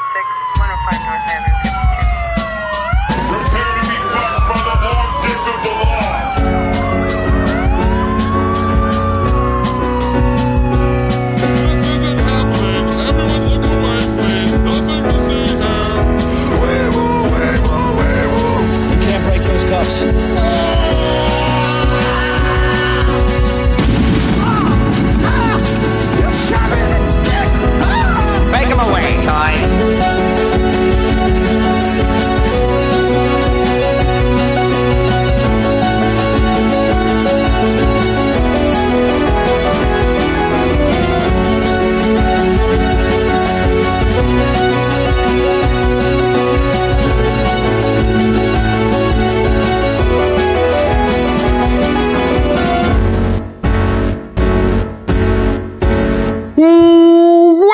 105 North Island 52. Prepare to be fucked by the object of the law. This isn't happening. Everyone look away, please. Nothing to see here. You can't break those cuffs. Make him away, Toy.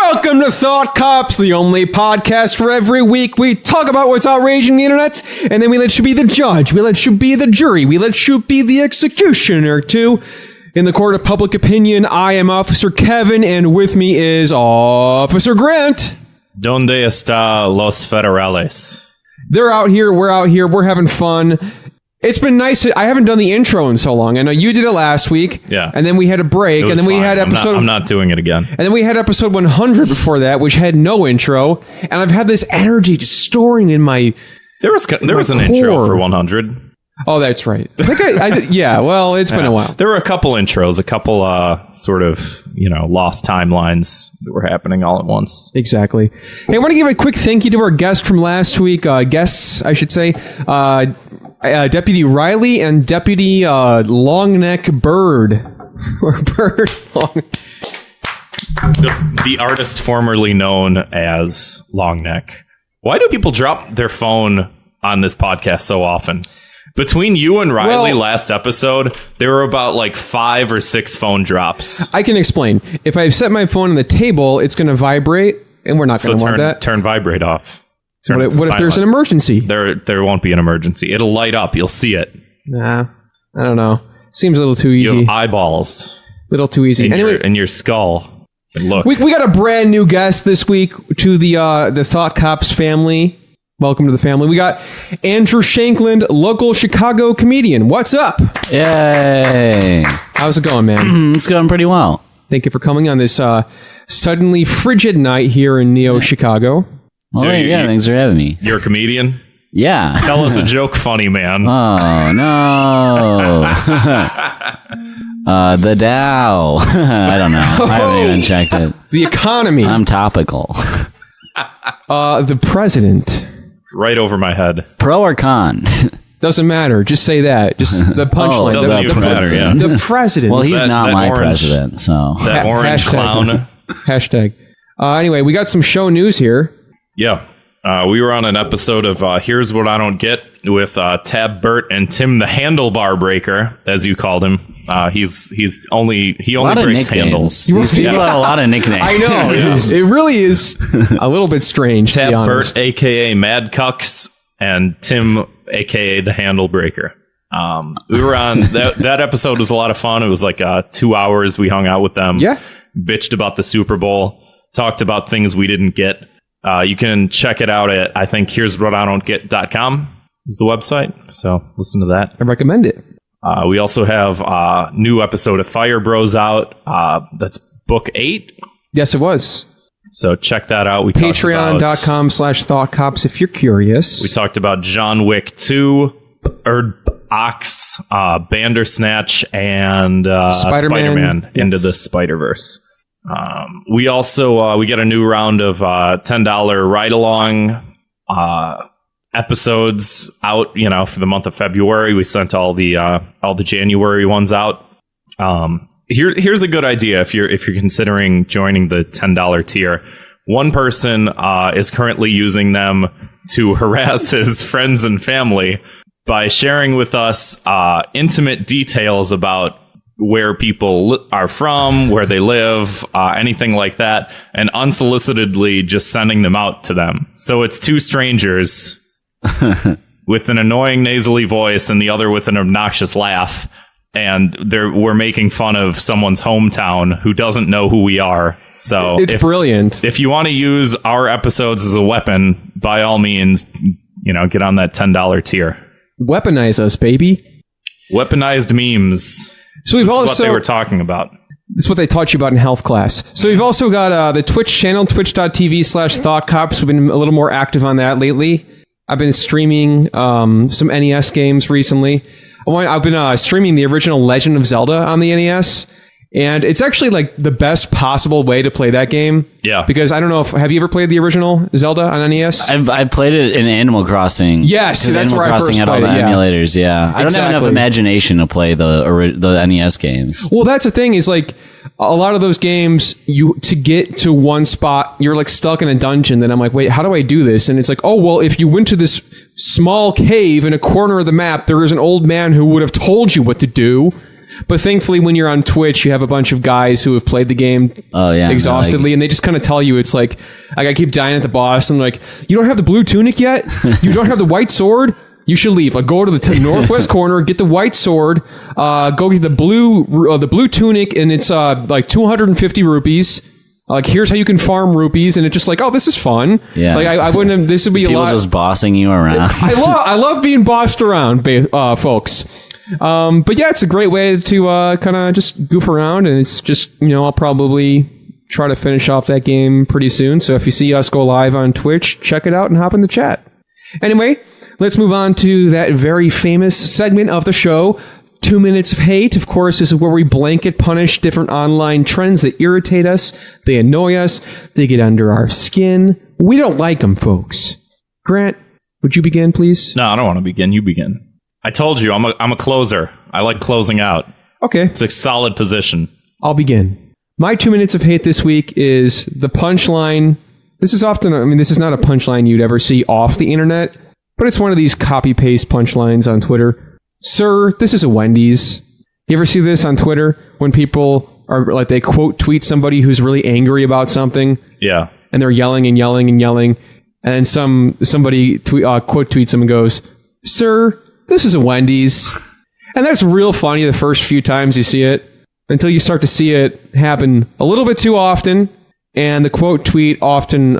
Welcome to Thought Cops, the only podcast where every week we talk about what's outraging the internet, and then we let you be the judge, we let you be the jury, we let you be the executioner too. In the court of public opinion, I am Officer Kevin, and with me is Officer Grant. ¿Dónde está los federales? They're out here, we're having fun. It's been nice. I haven't done the intro in so long. I know you did it last week. Yeah. And then we had a break. And then we had episode... I'm not doing it again. And then we had episode 100 before that, which had no intro. And I've had this energy just storing in my... There was an intro for 100. Oh, that's right. I think yeah, well, it's been a while. There were a couple intros, a couple sort of, lost timelines that were happening all at once. Exactly. Hey, I want to give a quick thank you to our guests from last week. Guests, I should say. Deputy Riley and Deputy Longneck Bird. Or Bird Long. The artist formerly known as Longneck. Why do people drop their phone on this podcast so often? Between you and Riley last episode, there were about like 5 or 6 phone drops. I can explain. If I set my phone on the table, it's going to vibrate, and we're not going to want that. Turn vibrate off. What if there's an emergency? There won't be an emergency. It'll light up. You'll see it. Nah, I don't know. Seems a little too easy. You have eyeballs. Little too easy. In your skull. Look. We got a brand new guest this week to the Thought Cops family. Welcome to the family. We got Andrew Shankland, local Chicago comedian. What's up? Yay. How's it going, man? It's going pretty well. Thank you for coming on this suddenly frigid night here in Neo Chicago. So thanks for having me. You're a comedian? Yeah. Tell us a joke, funny man. Oh, no. The Dow. I don't know. I haven't even checked it. The economy. I'm topical. The president. Right over my head. Pro or con? Doesn't matter. Just say that. Just the punchline. Doesn't even matter, yeah. The president. Well, he's not my president, so. That orange clown. Hashtag. Anyway, we got some show news here. Yeah. We were on an episode of Here's What I Don't Get with Tab Burt and Tim the Handlebar Breaker, as you called him. He only breaks handles. People have a lot of nicknames. I know. It really is a little bit strange. Tab to be honest. Burt, aka Mad Cucks, and Tim, aka the Handle Breaker. We were on that episode was a lot of fun. It was like 2 hours. We hung out with them. Yeah. Bitched about the Super Bowl. Talked about things we didn't get. You can check it out at, I think, here'swhatidon'tget.com is the website. So listen to that. I recommend it. We also have a new episode of Fire Bros out. That's book 8. Yes, it was. So check that out. We Patreon.com/ThoughtCops if you're curious. We talked about John Wick 2, Ox, Bandersnatch, and Spider-Man Into the Spider-Verse. We also we get a new round of $10 ride-along episodes out, for the month of February. We sent all the January ones out. Here's a good idea if you're considering joining the $10 tier. One person is currently using them to harass his friends and family by sharing with us intimate details about where people are from, where they live, anything like that, and unsolicitedly just sending them out to them. So it's two strangers with an annoying nasally voice and the other with an obnoxious laugh and we're making fun of someone's hometown who doesn't know who we are. So it's brilliant. If you want to use our episodes as a weapon, by all means, get on that $10 tier. Weaponize us, baby. Weaponized memes. So we've also what they were talking about. This is what they taught you about in health class. So we've also got the Twitch channel, twitch.tv/ThoughtCops. We've been a little more active on that lately. I've been streaming some NES games recently. I've been streaming the original Legend of Zelda on the NES. And it's actually like the best possible way to play that game. Yeah. Because I don't know have you ever played the original Zelda on NES? I've played it in Animal Crossing. Yes, that's Animal where I Crossing first had played all the it. emulators. Yeah, I don't have enough imagination to play the NES games. Well, that's the thing is like a lot of those games, to get to one spot, you're like stuck in a dungeon. Then I'm like, wait, how do I do this? And it's like, oh, well, if you went to this small cave in a corner of the map, there is an old man who would have told you what to do. But thankfully, when you're on Twitch, you have a bunch of guys who have played the game exhaustively, and they just kind of tell you, it's like I keep dying at the boss, and like, you don't have the blue tunic yet? You don't have the white sword? You should leave. Like, go to the northwest corner, get the white sword, go get the blue tunic, and it's like 250 rupees. Like, here's how you can farm rupees, and it's just like, oh, this is fun. Yeah. Like, I wouldn't have, this would be People a lot. just bossing you around. I love being bossed around, folks. But yeah, it's a great way to kind of just goof around, and it's just, I'll probably try to finish off that game pretty soon. So if you see us go live on Twitch, check it out and hop in the chat. Anyway, let's move on to that very famous segment of the show, 2 Minutes of Hate. Of course, this is where we blanket punish different online trends that irritate us, they annoy us, they get under our skin. We don't like them, folks. Grant, would you begin, please? No, I don't want to begin. You begin. I told you, I'm a closer. I like closing out. Okay. It's a solid position. I'll begin. My 2 minutes of hate this week is the punchline. This is not a punchline you'd ever see off the internet, but it's one of these copy-paste punchlines on Twitter. Sir, this is a Wendy's. You ever see this on Twitter when people are like, they quote tweet somebody who's really angry about something? Yeah. And they're yelling and yelling and yelling. And somebody quote tweets them and goes, "Sir, this is a Wendy's." And that's real funny the first few times you see it, until you start to see it happen a little bit too often, and the quote tweet often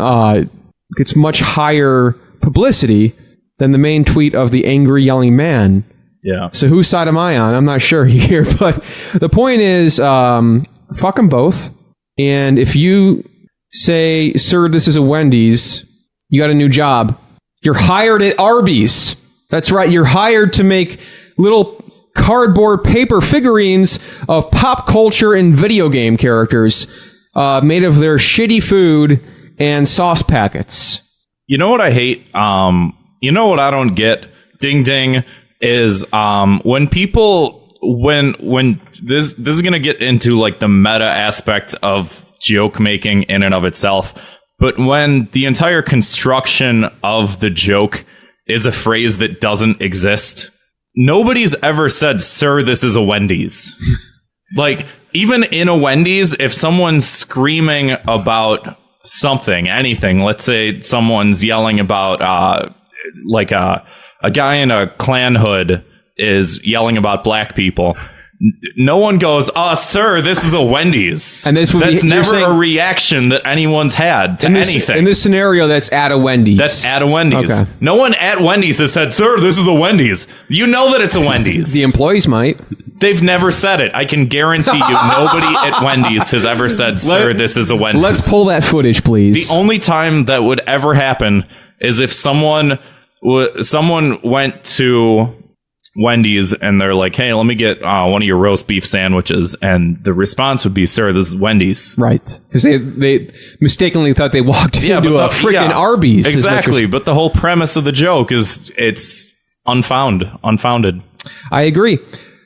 gets much higher publicity than the main tweet of the angry yelling man. Yeah. So whose side am I on? I'm not sure here, but the point is, fuck them both. And if you say, "Sir, this is a Wendy's," you got a new job. You're hired at Arby's. That's right, you're hired to make little cardboard paper figurines of pop culture and video game characters made of their shitty food and sauce packets. You know what I hate? You know what I don't get? Ding ding is when people when this is gonna get into like the meta aspect of joke making in and of itself, but when the entire construction of the joke is a phrase that doesn't exist. Nobody's ever said, "Sir, this is a Wendy's." Like, even in a Wendy's, if someone's screaming about something, anything, let's say someone's yelling about, like a guy in a Klan hood is yelling about black people. No one goes, "Sir, this is a Wendy's." And this would that's never a reaction that anyone's had to anything. In this scenario, that's at a Wendy's. That's at a Wendy's. Okay. No one at Wendy's has said, "Sir, this is a Wendy's." You know that it's a Wendy's. The employees might. They've never said it. I can guarantee you nobody at Wendy's has ever said, "Sir, this is a Wendy's." Let's pull that footage, please. The only time that would ever happen is if someone went to Wendy's and they're like, "Hey, let me get one of your roast beef sandwiches," and the response would be, "Sir, this is Wendy's." Right, because they mistakenly thought they walked into a freaking Arby's. Exactly, but the whole premise of the joke is it's unfounded. I agree.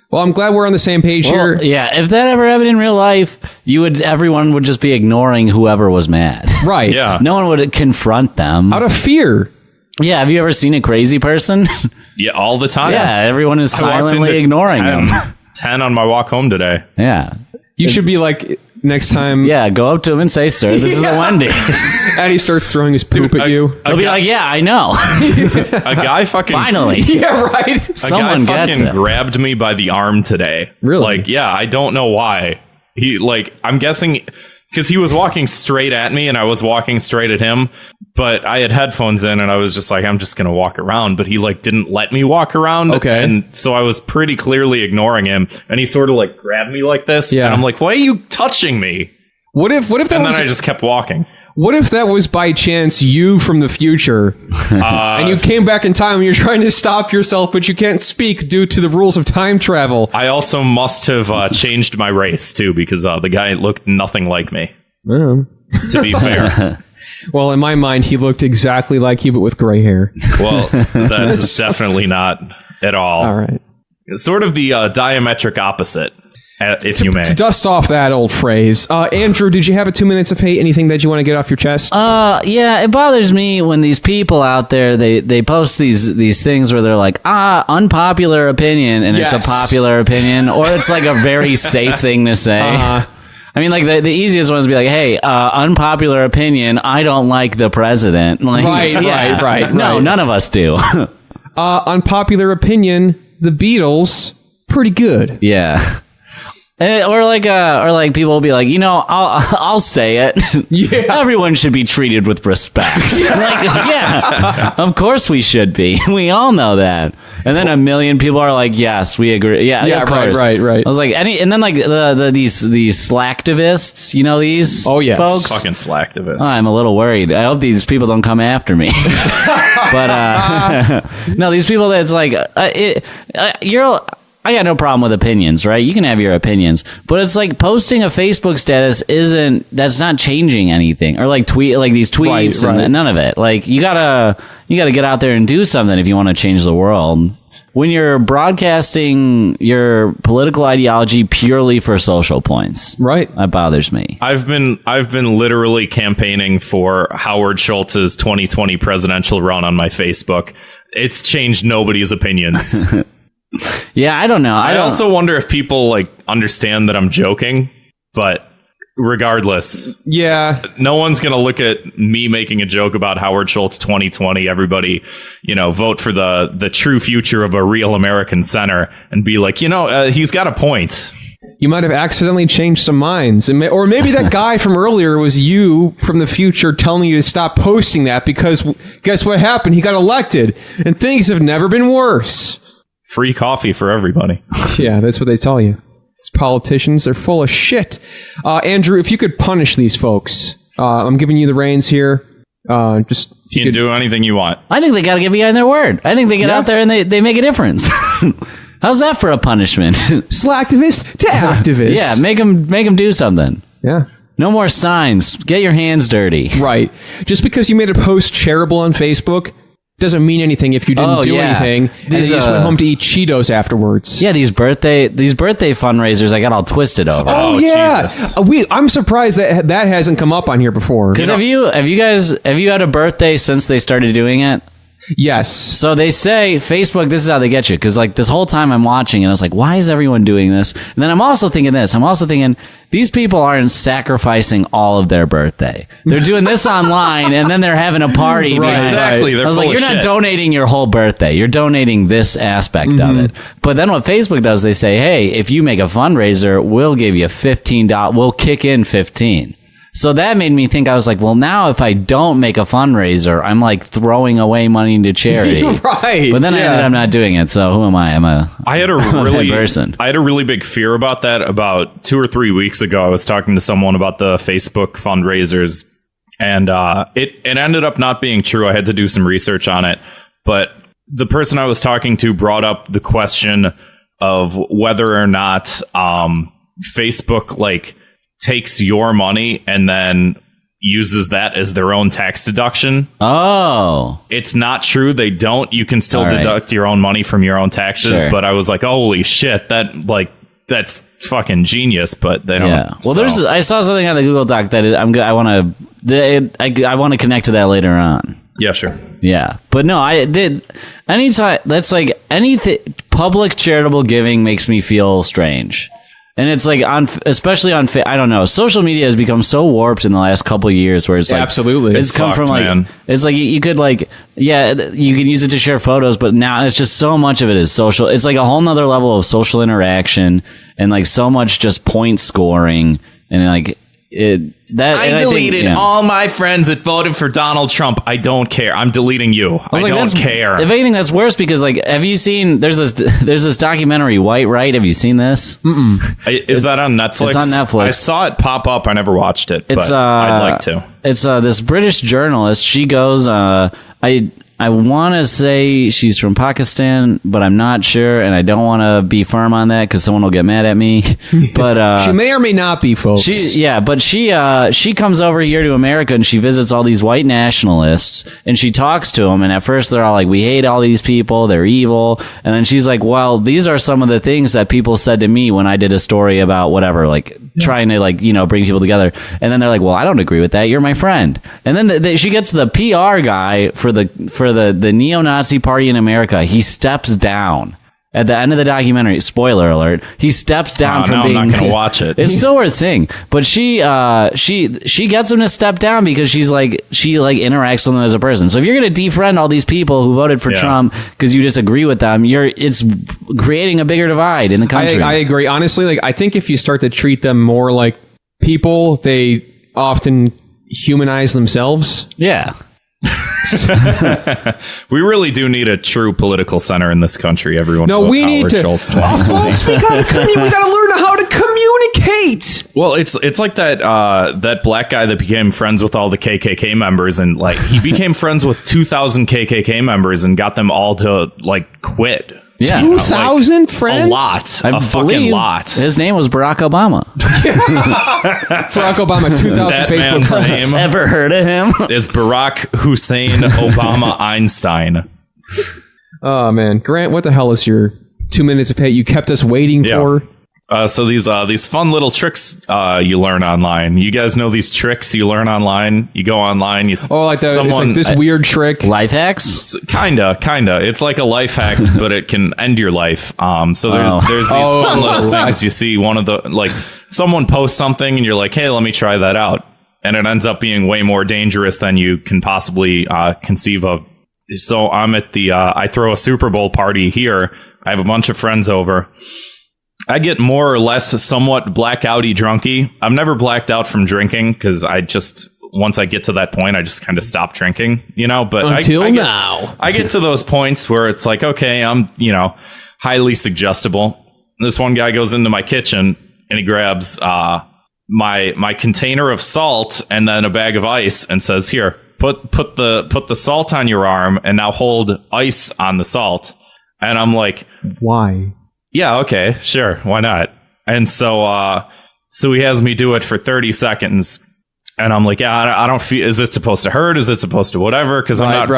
Well, I'm glad we're on the same page here. Yeah, if that ever happened in real life, everyone would just be ignoring whoever was mad. Right. Yeah. No one would confront them. Out of fear. Yeah, have you ever seen a crazy person? Yeah, all the time. Yeah, everyone is silently ignoring them. 10 on my walk home today. Yeah. You should be like, next time Yeah, go up to him and say, "Sir, this is a Wendy's." Eddie starts throwing his poop at you. He'll be like, "Yeah, I know." A guy fucking Finally, Yeah, right. a someone guy gets fucking it. grabbed me by the arm today. Really? Like, yeah, I don't know why. I'm guessing because he was walking straight at me and I was walking straight at him, but I had headphones in and I was just like, I'm just going to walk around. But he didn't let me walk around. Okay. And so I was pretty clearly ignoring him. And he sort of grabbed me like this. Yeah. And I'm like, why are you touching me? What if that And was then I just kept walking. What if that was by chance you from the future, and you came back in time and you're trying to stop yourself, but you can't speak due to the rules of time travel? I also must have changed my race too, because the guy looked nothing like me. To be fair. Well, in my mind, he looked exactly like you, but with gray hair. Well, that is definitely not at all. All right. Sort of the diametric opposite, if you may. To dust off that old phrase, Andrew, did you have a 2 minutes of hate? Anything that you want to get off your chest? Yeah, it bothers me when these people out there they post these things where they're like, unpopular opinion, and Yes. it's a popular opinion, or it's like a very safe thing to say. I mean, the easiest one is to be like, hey, unpopular opinion, I don't like the president. Right. No, none of us do. Unpopular opinion, the Beatles, pretty good. Yeah. Or like people will be like, I'll say it. Yeah. Everyone should be treated with respect. Yeah, of course we should be. We all know that. And then a million people are like, yes, we agree. Yeah, of course. right. I was like, and then these slacktivists, these folks. Fucking slacktivists. I'm a little worried. I hope these people don't come after me. But no, these people that's like, I got no problem with opinions, right? You can have your opinions, but it's like posting a Facebook status that's not changing anything, or these tweets Right. and none of it. Like you gotta get out there and do something if you want to change the world. When you're broadcasting your political ideology purely for social points, Right. that bothers me. I've been literally campaigning for Howard Schultz's 2020 presidential run on my Facebook. It's changed nobody's opinions. Yeah, I don't know. I also wonder if people understand that I'm joking, but regardless, Yeah. no one's going to look at me making a joke about Howard Schultz 2020. Everybody, vote for the true future of a real American center and be like, he's got a point. You might have accidentally changed some minds. Or maybe that guy from earlier was you from the future telling you to stop posting that because guess what happened? He got elected and things have never been worse. Free coffee for everybody. Yeah, that's what they tell you. These politicians are full of shit. Andrew, if you could punish these folks, I'm giving you the reins here. You can do anything you want. I think they got to get behind their word. I think they get out there and they make a difference. How's that for a punishment? Slacktivist to activist. Yeah, make them do something. Yeah. No more signs. Get your hands dirty. Right. Just because you made a post shareable on Facebook doesn't mean anything if you didn't do anything. And then you just went home to eat Cheetos afterwards. Yeah, these birthday fundraisers I got all twisted over. Oh yeah. Jesus. I'm surprised that hasn't come up on here before. Because have you had a birthday since they started doing it? Yes. So they say Facebook, this is how they get you. Because this whole time I'm watching and I was like, why is everyone doing this? And then I'm also thinking these people aren't sacrificing all of their birthday. They're doing this online and then they're having a party. Right, Exactly. They're I was full like, of you're not shit. donating your whole birthday. You're donating this aspect of it. But then what Facebook does, they say, hey, if you make a fundraiser, we'll give you $15. We'll kick in $15. So that made me think, I was like, well, now if I don't make a fundraiser, I'm throwing away money into charity. Right. But then I ended up not doing it. So who am I? I had a really person. I had a really big fear about that about 2 or 3 weeks ago. I was talking to someone about the Facebook fundraisers, and it ended up not being true. I had to do some research on it, but the person I was talking to brought up the question of whether or not Facebook takes your money and then uses that as their own tax deduction. Oh. It's not true. They don't. You can still All right. deduct your own money from your own taxes. Sure. But I was like, holy shit, that's fucking genius. But they don't. Yeah. Well, I saw something on the Google Doc that I want to connect to that later on. Yeah, sure. Yeah. But no, anytime that's anything public charitable giving makes me feel strange. And it's like especially on, I don't know, social media has become so warped in the last couple of years where it's like, absolutely, it's come fucked, from like, man. it's like you could like, yeah, you can use it to share photos, but now it's just so much of it is social. It's like a whole nother level of social interaction and like so much just point scoring and like I deleted all my friends that voted for Donald Trump. I don't care. I'm deleting you. I don't care. If anything, that's worse because like, have you seen? There's this documentary, White Right. Have you seen this? Is that on Netflix? It's on Netflix. I saw it pop up. I never watched it, but I'd like to. It's this British journalist. She goes. I want to say she's from Pakistan, but I'm not sure, and I don't want to be firm on that because someone will get mad at me. But she may or may not be, folks. She comes over here to America and she visits all these white nationalists and she talks to them. And at first they're all like, "We hate all these people; they're evil." And then she's like, "Well, these are some of the things that people said to me when I did a story about whatever, like trying to like bring people together." And then they're like, "Well, I don't agree with that. You're my friend." And then she gets the PR guy for the neo-Nazi party in America. He steps down at the end of the documentary. Spoiler alert. He steps down from being... I'm not going to watch it. It's still worth seeing. But she gets him to step down because she interacts with him as a person. So if you're going to defriend all these people who voted for Trump because you disagree with them, it's creating a bigger divide in the country. I agree. Honestly, like I think if you start to treat them more like people, they often humanize themselves. Yeah. We really do need a true political center in this country. Everyone, we need to. Schultz Folks, we gotta learn how to communicate. Well, it's like that black guy that became friends with all the KKK members, and like he became friends with 2,000 KKK members and got them all to like quit. Yeah, 2,000 friends. A lot. A fucking lot. His name was Barack Obama. Barack Obama, 2,000 That Facebook man's friends. name Ever heard of him? is Barack Hussein Obama Einstein. Oh man, Grant, what the hell is your 2 minutes of hate you kept us waiting for? So these fun little tricks you learn online. You guys know these tricks you learn online. You go online. It's like this weird trick. Life hacks? Kinda. It's like a life hack, but it can end your life. So there's these fun little things. You see one of the like someone posts something and you're like, hey, let me try that out, and it ends up being way more dangerous than you can possibly conceive of. So I'm at the I throw a Super Bowl party here. I have a bunch of friends over. I get more or less somewhat blackouty drunky. I've never blacked out from drinking because once I get to that point, I just kind of stop drinking, but now I get to those points where it's like, okay, I'm, highly suggestible. This one guy goes into my kitchen and he grabs my container of salt and then a bag of ice and says, here, put the salt on your arm and now hold ice on the salt. And I'm like, why? Yeah, okay, sure, why not? And so he has me do it for 30 seconds, and I'm like, yeah, I don't feel. Is it supposed to hurt? Is it supposed to whatever? Because I'm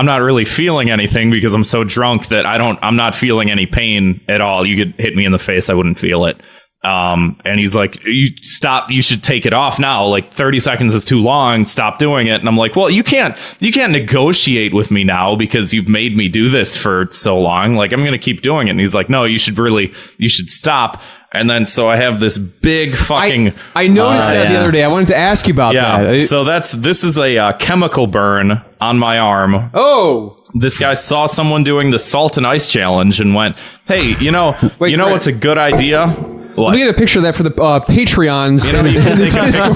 not really feeling anything because I'm so drunk that I'm not feeling any pain at all. You could hit me in the face, I wouldn't feel it. And he's like, you stop, you should take it off now. Like 30 seconds is too long. Stop doing it. And I'm like, well, you can't negotiate with me now because you've made me do this for so long. Like, I'm going to keep doing it. And he's like, no, you should stop. And then, so I have this big fucking... I noticed that the other day. I wanted to ask you about that. So this is a chemical burn on my arm. Oh! This guy saw someone doing the salt and ice challenge and went, hey, what's a good idea? What? Let me get a picture of that for the Patreons.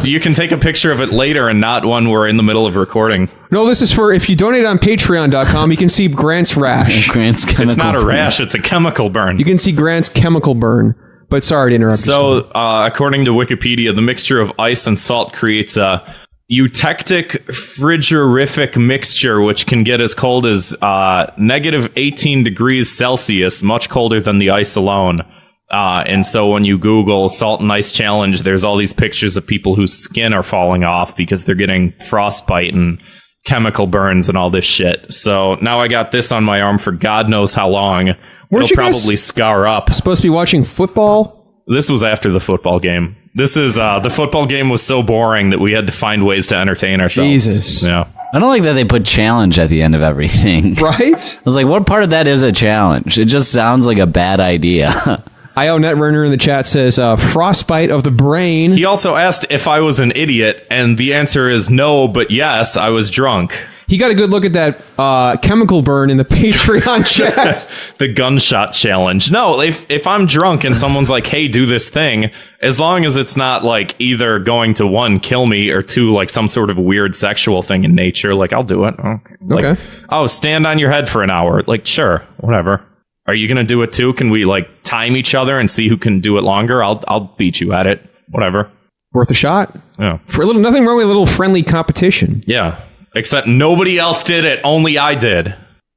You can take a picture of it later and not when we're in the middle of recording. No, this is for if you donate on Patreon.com, you can see Grant's rash. It's not a rash, it's a chemical burn. You can see Grant's chemical burn. But sorry to interrupt. So, according to Wikipedia, the mixture of ice and salt creates a eutectic frigorific mixture, which can get as cold as negative 18 degrees Celsius, much colder than the ice alone. And so when you Google salt and ice challenge, there's all these pictures of people whose skin are falling off because they're getting frostbite and chemical burns and all this shit. So now I got this on my arm for God knows how long. It'll probably scar up. Supposed to be watching football? This was after the football game. This is the football game was so boring that we had to find ways to entertain ourselves. Jesus. Yeah. I don't like that they put challenge at the end of everything. Right? I was like, what part of that is a challenge? It just sounds like a bad idea. IO Netrunner in the chat says, frostbite of the brain. He also asked if I was an idiot, and the answer is no, but yes, I was drunk. He got a good look at that chemical burn in the Patreon chat. The gunshot challenge. No, if I'm drunk and someone's like, hey, do this thing, as long as it's not like either going to one, kill me, or two, like some sort of weird sexual thing in nature, like I'll do it. Okay. Like, oh, stand on your head for an hour. Like, sure, whatever. Are you going to do it too? Can we like time each other and see who can do it longer? I'll beat you at it. Whatever. Worth a shot. Yeah. For a little, nothing wrong with a little friendly competition. Yeah. Except nobody else did it. Only I did.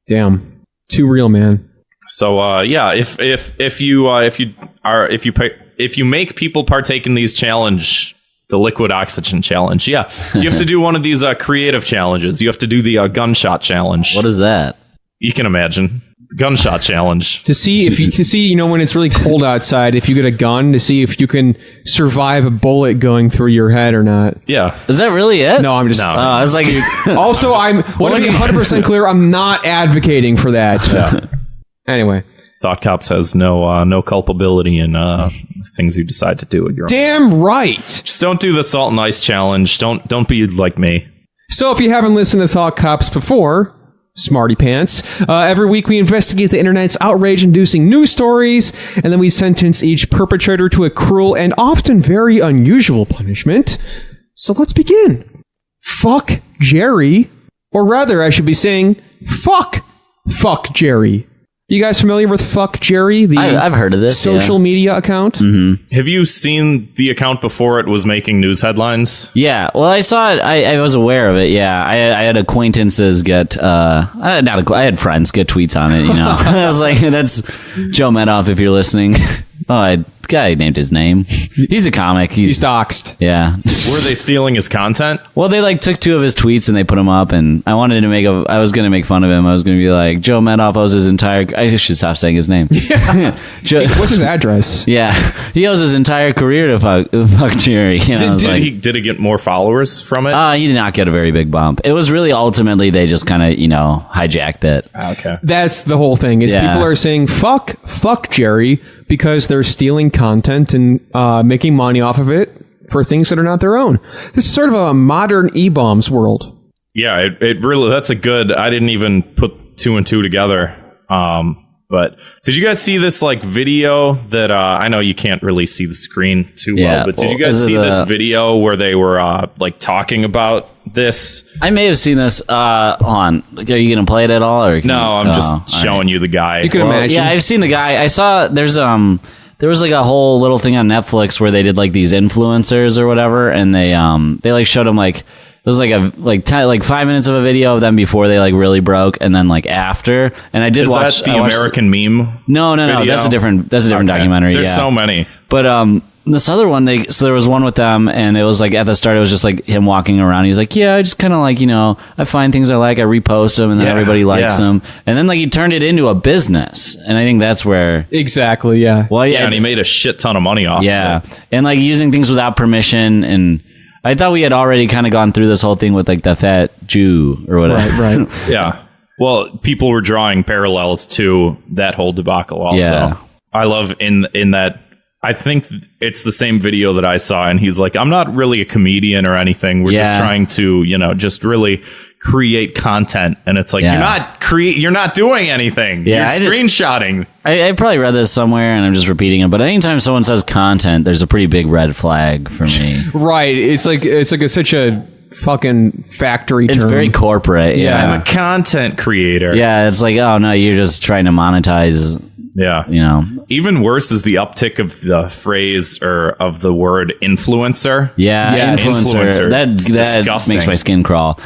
Damn. Too real, man. So yeah, if you make people partake in these challenge, the liquid oxygen challenge, yeah, you have to do one of these creative challenges. You have to do the gunshot challenge. What is that? You can imagine. Gunshot challenge. To see when it's really cold outside, if you get a gun, to see if you can survive a bullet going through your head or not. Yeah. Is that really it? No, I'm just... I was like... Also, want to be 100% clear, I'm not advocating for that. Yeah. Anyway. Thought Cops has no culpability in things you decide to do at your own. Damn right. Just don't do the salt and ice challenge. Don't be like me. So if you haven't listened to Thought Cops before... Smarty Pants. Every week we investigate the internet's outrage-inducing news stories, and then we sentence each perpetrator to a cruel and often very unusual punishment. So let's begin. Fuck Jerry. Or rather, I should be saying, fuck Jerry. You guys familiar with Fuck Jerry? I've heard of this. Social media account? Mm-hmm. Have you seen the account before it was making news headlines? Yeah. Well, I saw it. I was aware of it. Yeah. I had acquaintances get... I had friends get tweets on it, you know. I was like, that's Joe Medoff if you're listening. Oh, guy named his name. He's a comic. He's doxxed. Yeah. Were they stealing his content? Well, they like took two of his tweets and they put them up, and I wanted to I was going to make fun of him. I was going to be like, Joe Medoff owes his entire... I should stop saying his name. Yeah. What's his address? Yeah. He owes his entire career to Fuck Jerry. Did he get more followers from it? He did not get a very big bump. It was really ultimately they just kind of, hijacked it. Okay. That's the whole thing, is people are saying, fuck Jerry, because they're stealing content and making money off of it for things that are not their own. This is sort of a modern E-bombs world. Yeah, it really, that's a good, I didn't even put two and two together. But did you guys see this video that, I know you can't really see the screen too well, but did you guys see this video where they were talking about this? I may have seen this on. Are you going to play it at all? Or no, I'm just showing you the guy. You can imagine. Yeah, I've seen the guy. I saw there was a whole little thing on Netflix where they did these influencers or whatever, and they showed him it was 5 minutes of a video of them before they really broke, and then after. And I did watch that the American meme. No. That's a different documentary. There's so many. But this other one, there was one with them, and it was at the start, it was just him walking around. He's like, yeah, I just kind of I find things I like, I repost them, and then everybody likes them. And then he turned it into a business, and I think that's where exactly, yeah. Well, yeah, and he made a shit ton of money off. Yeah, and using things without permission, and I thought we had already kind of gone through this whole thing with the fat Jew or whatever. Right. Yeah. Well, people were drawing parallels to that whole debacle also. Yeah. I love in that, I think it's the same video that I saw, and he's like, I'm not really a comedian or anything. We're just trying to, just really create content. And it's you're not doing anything. Yeah, you're screenshotting. I probably read this somewhere and I'm just repeating it, but anytime someone says content, there's a pretty big red flag for me. Right. It's such a fucking factory term. It's very corporate. Yeah. I'm a content creator. Yeah. It's oh no, you're just trying to monetize. Yeah. Even worse is the uptick of the phrase or of the word influencer. Yeah. Influencer. That makes my skin crawl.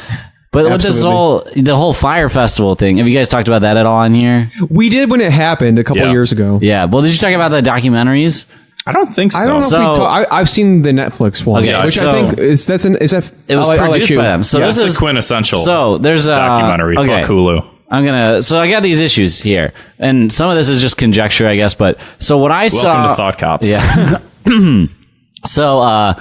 But absolutely. With the whole Fire Festival thing, have you guys talked about that at all on here? We did when it happened a couple years ago. Yeah. Well, did you talk about the documentaries? I don't think so. I don't know if I've seen the Netflix one, which I think is that it was produced by them. So this is the quintessential. So there's a documentary. Fuck Hulu. So I got these issues here, and some of this is just conjecture, I guess. But so what I saw. Welcome to Thought Cops. Yeah. So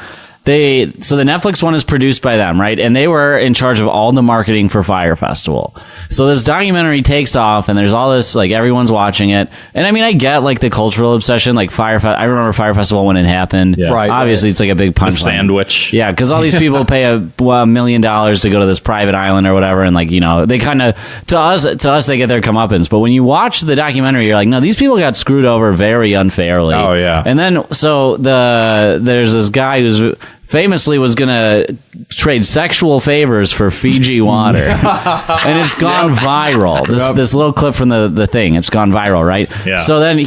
So the Netflix one is produced by them, right? And they were in charge of all the marketing for Fyre Festival. So this documentary takes off, and there's all this, like, everyone's watching it. And I mean, I get, like, the cultural obsession, like I remember Fyre Festival when it happened. Yeah. Right, Obviously, it's like a big The punchline. sandwich. Yeah, because all these people pay $1 million to go to this private island or whatever, and, like, you know, they kind of, to us, they get their comeuppance. But when you watch the documentary, you're like, no, these people got screwed over very unfairly. Oh, yeah. And then, so there's this guy who's famously was going to trade sexual favors for Fiji water. And it's gone viral. This little clip from the thing, it's gone viral, right? Yeah. So then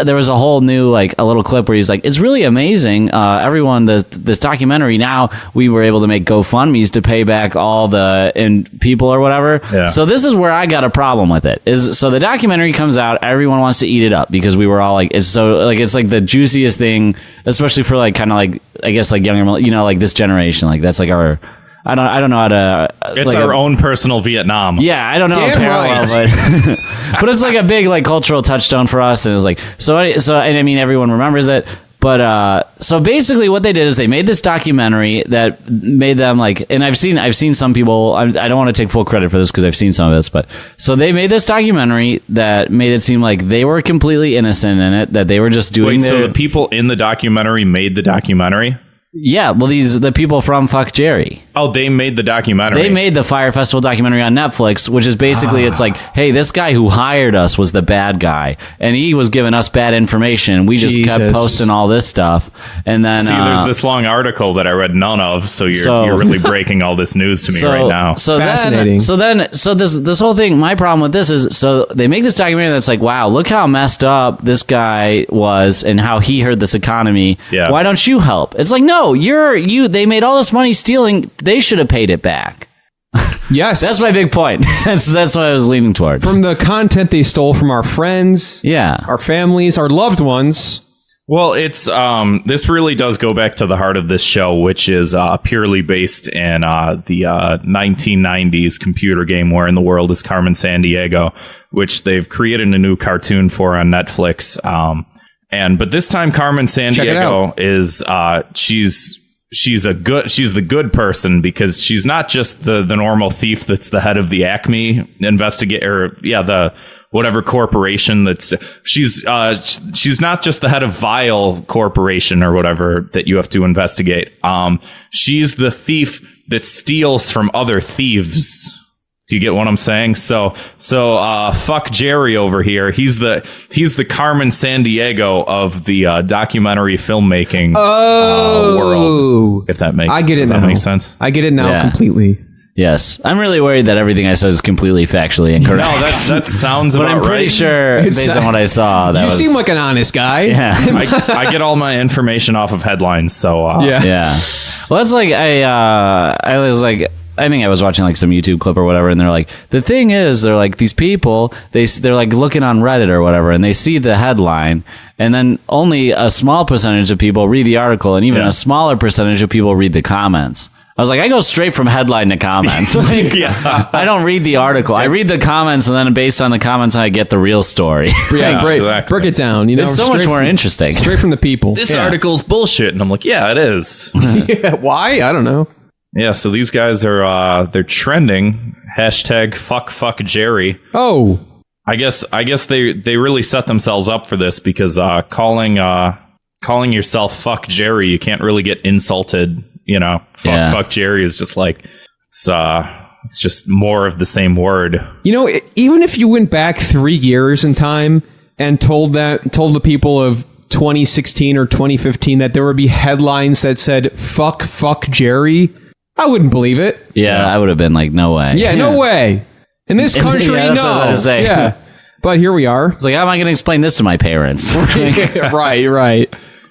there was a whole new, like, a little clip where he's like, it's really amazing. Everyone, this documentary, now we were able to make GoFundMes to pay back all the people or whatever. Yeah. So this is where I got a problem with it. So the documentary comes out, everyone wants to eat it up because we were all like, it's like the juiciest thing, especially for, like, kind of like, I guess, like, younger, you know, like this generation, like that's like our, I don't know how to. It's like our own personal Vietnam. Yeah, I don't know Damn a parallel, but it's like a big, like, cultural touchstone for us, and it was like so. And I mean, everyone remembers it. But so basically, what they did is they made this documentary that made them, like, and I've seen some people. I don't want to take full credit for this because I've seen some of this, but so they made this documentary that made it seem like they were completely innocent in it, that they were just doing. So the people in the documentary made the documentary. Yeah, well, the people from FuckJerry. Oh, they made the documentary. They made the Fyre Festival documentary on Netflix, which is basically, it's like, hey, this guy who hired us was the bad guy, and he was giving us bad information. We just kept posting all this stuff, and then there's this long article that I read none of, so you're really breaking all this news to me right now. So Fascinating. So this whole thing. My problem with this is, so they make this documentary that's like, wow, look how messed up this guy was and how he hurt this economy. Yeah. Why don't you help? It's like, no, they made all this money stealing. They should have paid it back. Yes. That's my big point. That's what I was leaning toward. From the content they stole from our friends, Yeah. our families, our loved ones. Well, it's this really does go back to the heart of this show, which is purely based in the 1990s computer game Where in the World is Carmen Sandiego, which they've created a new cartoon for on Netflix. But this time Carmen Sandiego is she's the good person, because she's not just the normal thief that's the head of the Acme the whatever corporation she's not just the head of Vile Corporation or whatever that you have to investigate. She's the thief that steals from other thieves. Do you get what I'm saying? So FuckJerry over here, he's the Carmen Sandiego of the documentary filmmaking world. If that makes I get it does now. that make sense? I get it now Yeah. completely. Yes. I'm really worried that everything I said is completely factually incorrect. No, that sounds but about I'm pretty right. sure, based on what I saw, that You was... seem like an honest guy. Yeah. I get all my information off of headlines, so Yeah. Yeah. Well, that's like, I was like, I think I was watching like some YouTube clip or whatever, and they're like, the thing is, they're like, these people, they're like looking on Reddit or whatever, and they see the headline, and then only a small percentage of people read the article, and even a smaller percentage of people read the comments. I was like, I go straight from headline to comments. Like, I don't read the article. I read the comments, and then based on the comments, I get the real story. Yeah, break exactly. it down. You know, It's so much straight more from- interesting. Straight from the people. this article's bullshit, and I'm like, yeah, it is. Yeah, why? I don't know. Yeah, so these guys are they're trending. #FuckJerry. Oh, I guess they really set themselves up for this, because calling yourself FuckJerry, you can't really get insulted. You know, FuckJerry is just like it's just more of the same word. you know, even if you went back 3 years in time and told the people of 2016 or 2015 that there would be headlines that said fuck Jerry, I wouldn't believe it. Yeah, I would have been like, no way. Yeah, no way. In this country, Yeah, that's no. what I was about to say. Yeah. But here we are. It's like, how am I going to explain this to my parents? Right.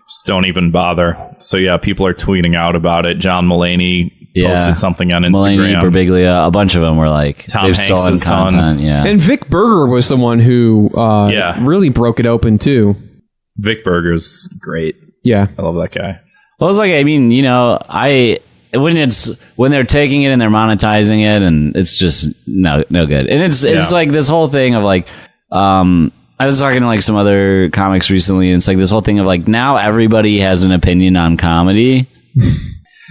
Just don't even bother. So yeah, people are tweeting out about it. John Mulaney posted something on Instagram. Mulaney, Birbiglia, a bunch of them were like, Tom they've Hanks' stolen son. content. Yeah. And Vic Berger was the one who really broke it open too. Vic Berger's great. Yeah. I love that guy. Well, it's like, I mean, you know, when they're taking it and they're monetizing it, and it's just no good. And it's like this whole thing of like, I was talking to like some other comics recently, and it's like this whole thing of like, now everybody has an opinion on comedy.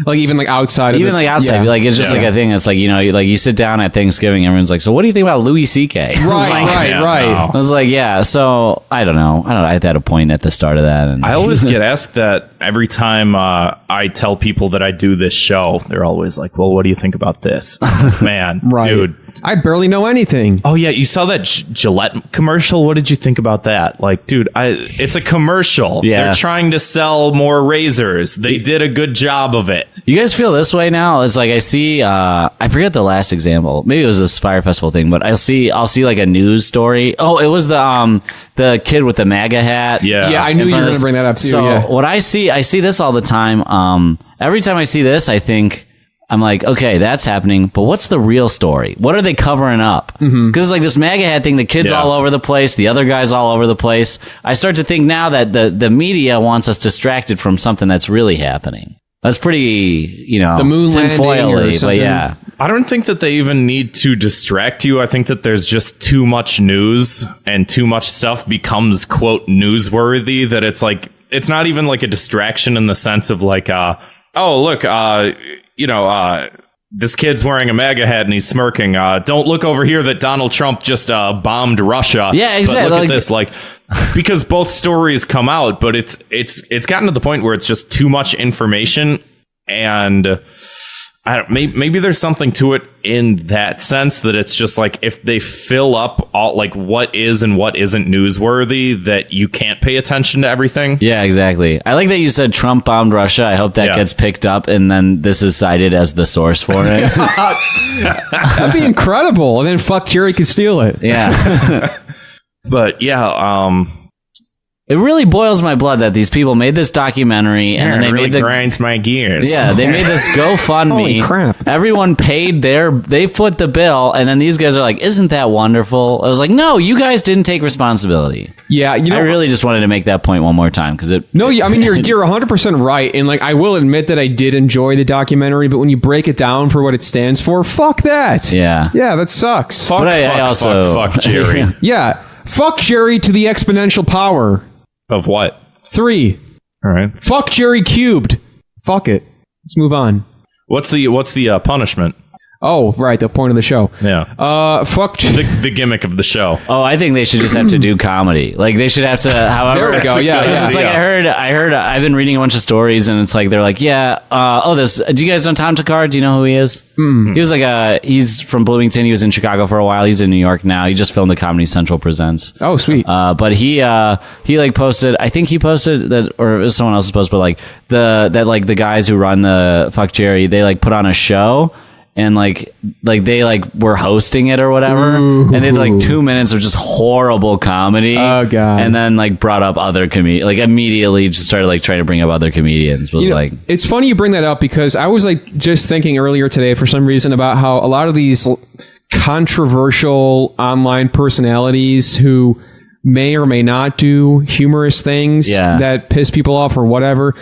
Like even like outside. Even like outside, yeah. like it's just like a thing. It's like like you sit down at Thanksgiving, everyone's like, "So what do you think about Louis C.K.?" Right. No. I was like, "Yeah." So I don't know. I had a point at the start of that, and I always get asked that every time I tell people that I do this show. They're always like, "Well, what do you think about this?" Man, Right. dude. I barely know anything. Oh yeah, you saw that Gillette commercial. What did you think about that? Like, dude, it's a commercial. Yeah. They're trying to sell more razors. They did a good job of it. You guys feel this way now? It's like I see. I forget the last example. Maybe it was this Fire Festival thing, but I'll see like a news story. Oh, it was the kid with the MAGA hat. Yeah, I knew you were going to bring that up too. So yeah. what I see this all the time. Every time I see this, I think, I'm like, okay, that's happening, but what's the real story? What are they covering up? Because it's like this MAGA hat thing, the kid's all over the place, the other guy's all over the place. I start to think now that the media wants us distracted from something that's really happening. That's pretty, the moon landing or tinfoil-y, something. but yeah. I don't think that they even need to distract you. I think that there's just too much news and too much stuff becomes, quote, newsworthy, that it's like, it's not even like a distraction in the sense of like, oh, look, this kid's wearing a MAGA hat and he's smirking. Don't look over here that Donald Trump just bombed Russia. Yeah, exactly. But look at this, like, because both stories come out, but it's gotten to the point where it's just too much information, and maybe there's something to it in that sense, that it's just like if they fill up all like what is and what isn't newsworthy, that you can't pay attention to everything. Yeah, exactly. I like that you said Trump bombed Russia. I hope that gets picked up and then this is cited as the source for it. That'd be incredible. And then FuckJerry could steal it. Yeah. But yeah, It really boils my blood that these people made this documentary and then they really made grinds my gears. Yeah, they made this GoFundMe. Holy crap. Everyone paid they foot the bill, and then these guys are like, isn't that wonderful? I was like, no, you guys didn't take responsibility. Yeah, I really just wanted to make that point one more time because it. No, I mean you're 100% right, and like I will admit that I did enjoy the documentary, but when you break it down for what it stands for, fuck that. Yeah. Yeah, that sucks. Fuck, But I also- fuck Jerry. Yeah, fuck Jerry to the exponential power. Of what? 3. All right. Fuck Jerry cubed. Fuck it. Let's move on. What's the punishment? Oh, right, the point of the show. Yeah. Fuck. The gimmick of the show. Oh, I think they should just have to do comedy. Like they should have to. However, There we go. Yeah, Because yeah. it's like I heard. I've been reading a bunch of stories, and it's like they're like, yeah. Do you guys know Tom Takar? Do you know who he is? He was like he's from Bloomington. He was in Chicago for a while. He's in New York now. He just filmed the Comedy Central Presents. Oh, sweet. But he like posted. I think he posted that, or it was someone else's post. But like the guys who run the FuckJerry, they like put on a show. And like they like were hosting it or whatever, and they did like 2 minutes of just horrible comedy. Oh god! And then like brought up other like immediately just started like trying to bring up other comedians. Was like, it's funny you bring that up because I was like just thinking earlier today for some reason about how a lot of these controversial online personalities who may or may not do humorous things that piss people off or whatever.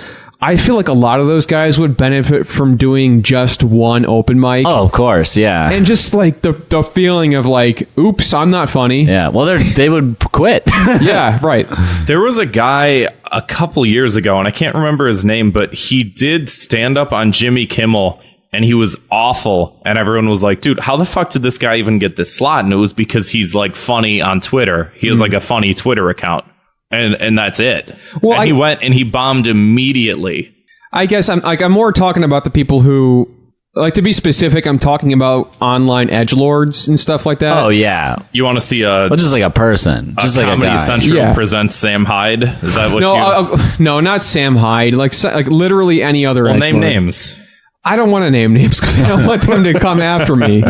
I feel like a lot of those guys would benefit from doing just one open mic. oh, of course, yeah, And just like the feeling of like, oops, I'm not funny. yeah. Well, they would quit. Yeah, right. There was a guy a couple years ago, and I can't remember his name, but he did stand up on Jimmy Kimmel, and he was awful. And everyone was like, dude, how the fuck did this guy even get this slot? And it was because he's like funny on Twitter. He has like a funny Twitter account. And that's it. Well, and he went and he bombed immediately. I guess I'm more talking about the people who, like, to be specific, I'm talking about online edgelords and stuff like that. Oh yeah. You want to see Just like a person, just like a Comedy guy. Central presents Sam Hyde? Is that what No, not Sam Hyde. Like literally any other. Well, edgelord. name names. I don't want to name names because I don't want them to come after me.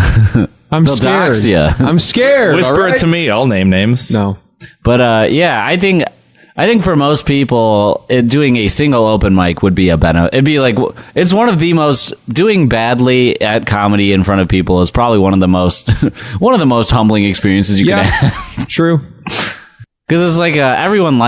I'm They'll scared. dox ya. I'm scared. Whisper all right? it to me. I'll name names. No. But yeah, I think for most people, doing a single open mic would be a benefit. It'd be like, it's one of the most, doing badly at comedy in front of people is probably one of the most humbling experiences you can have. True. Because it's like everyone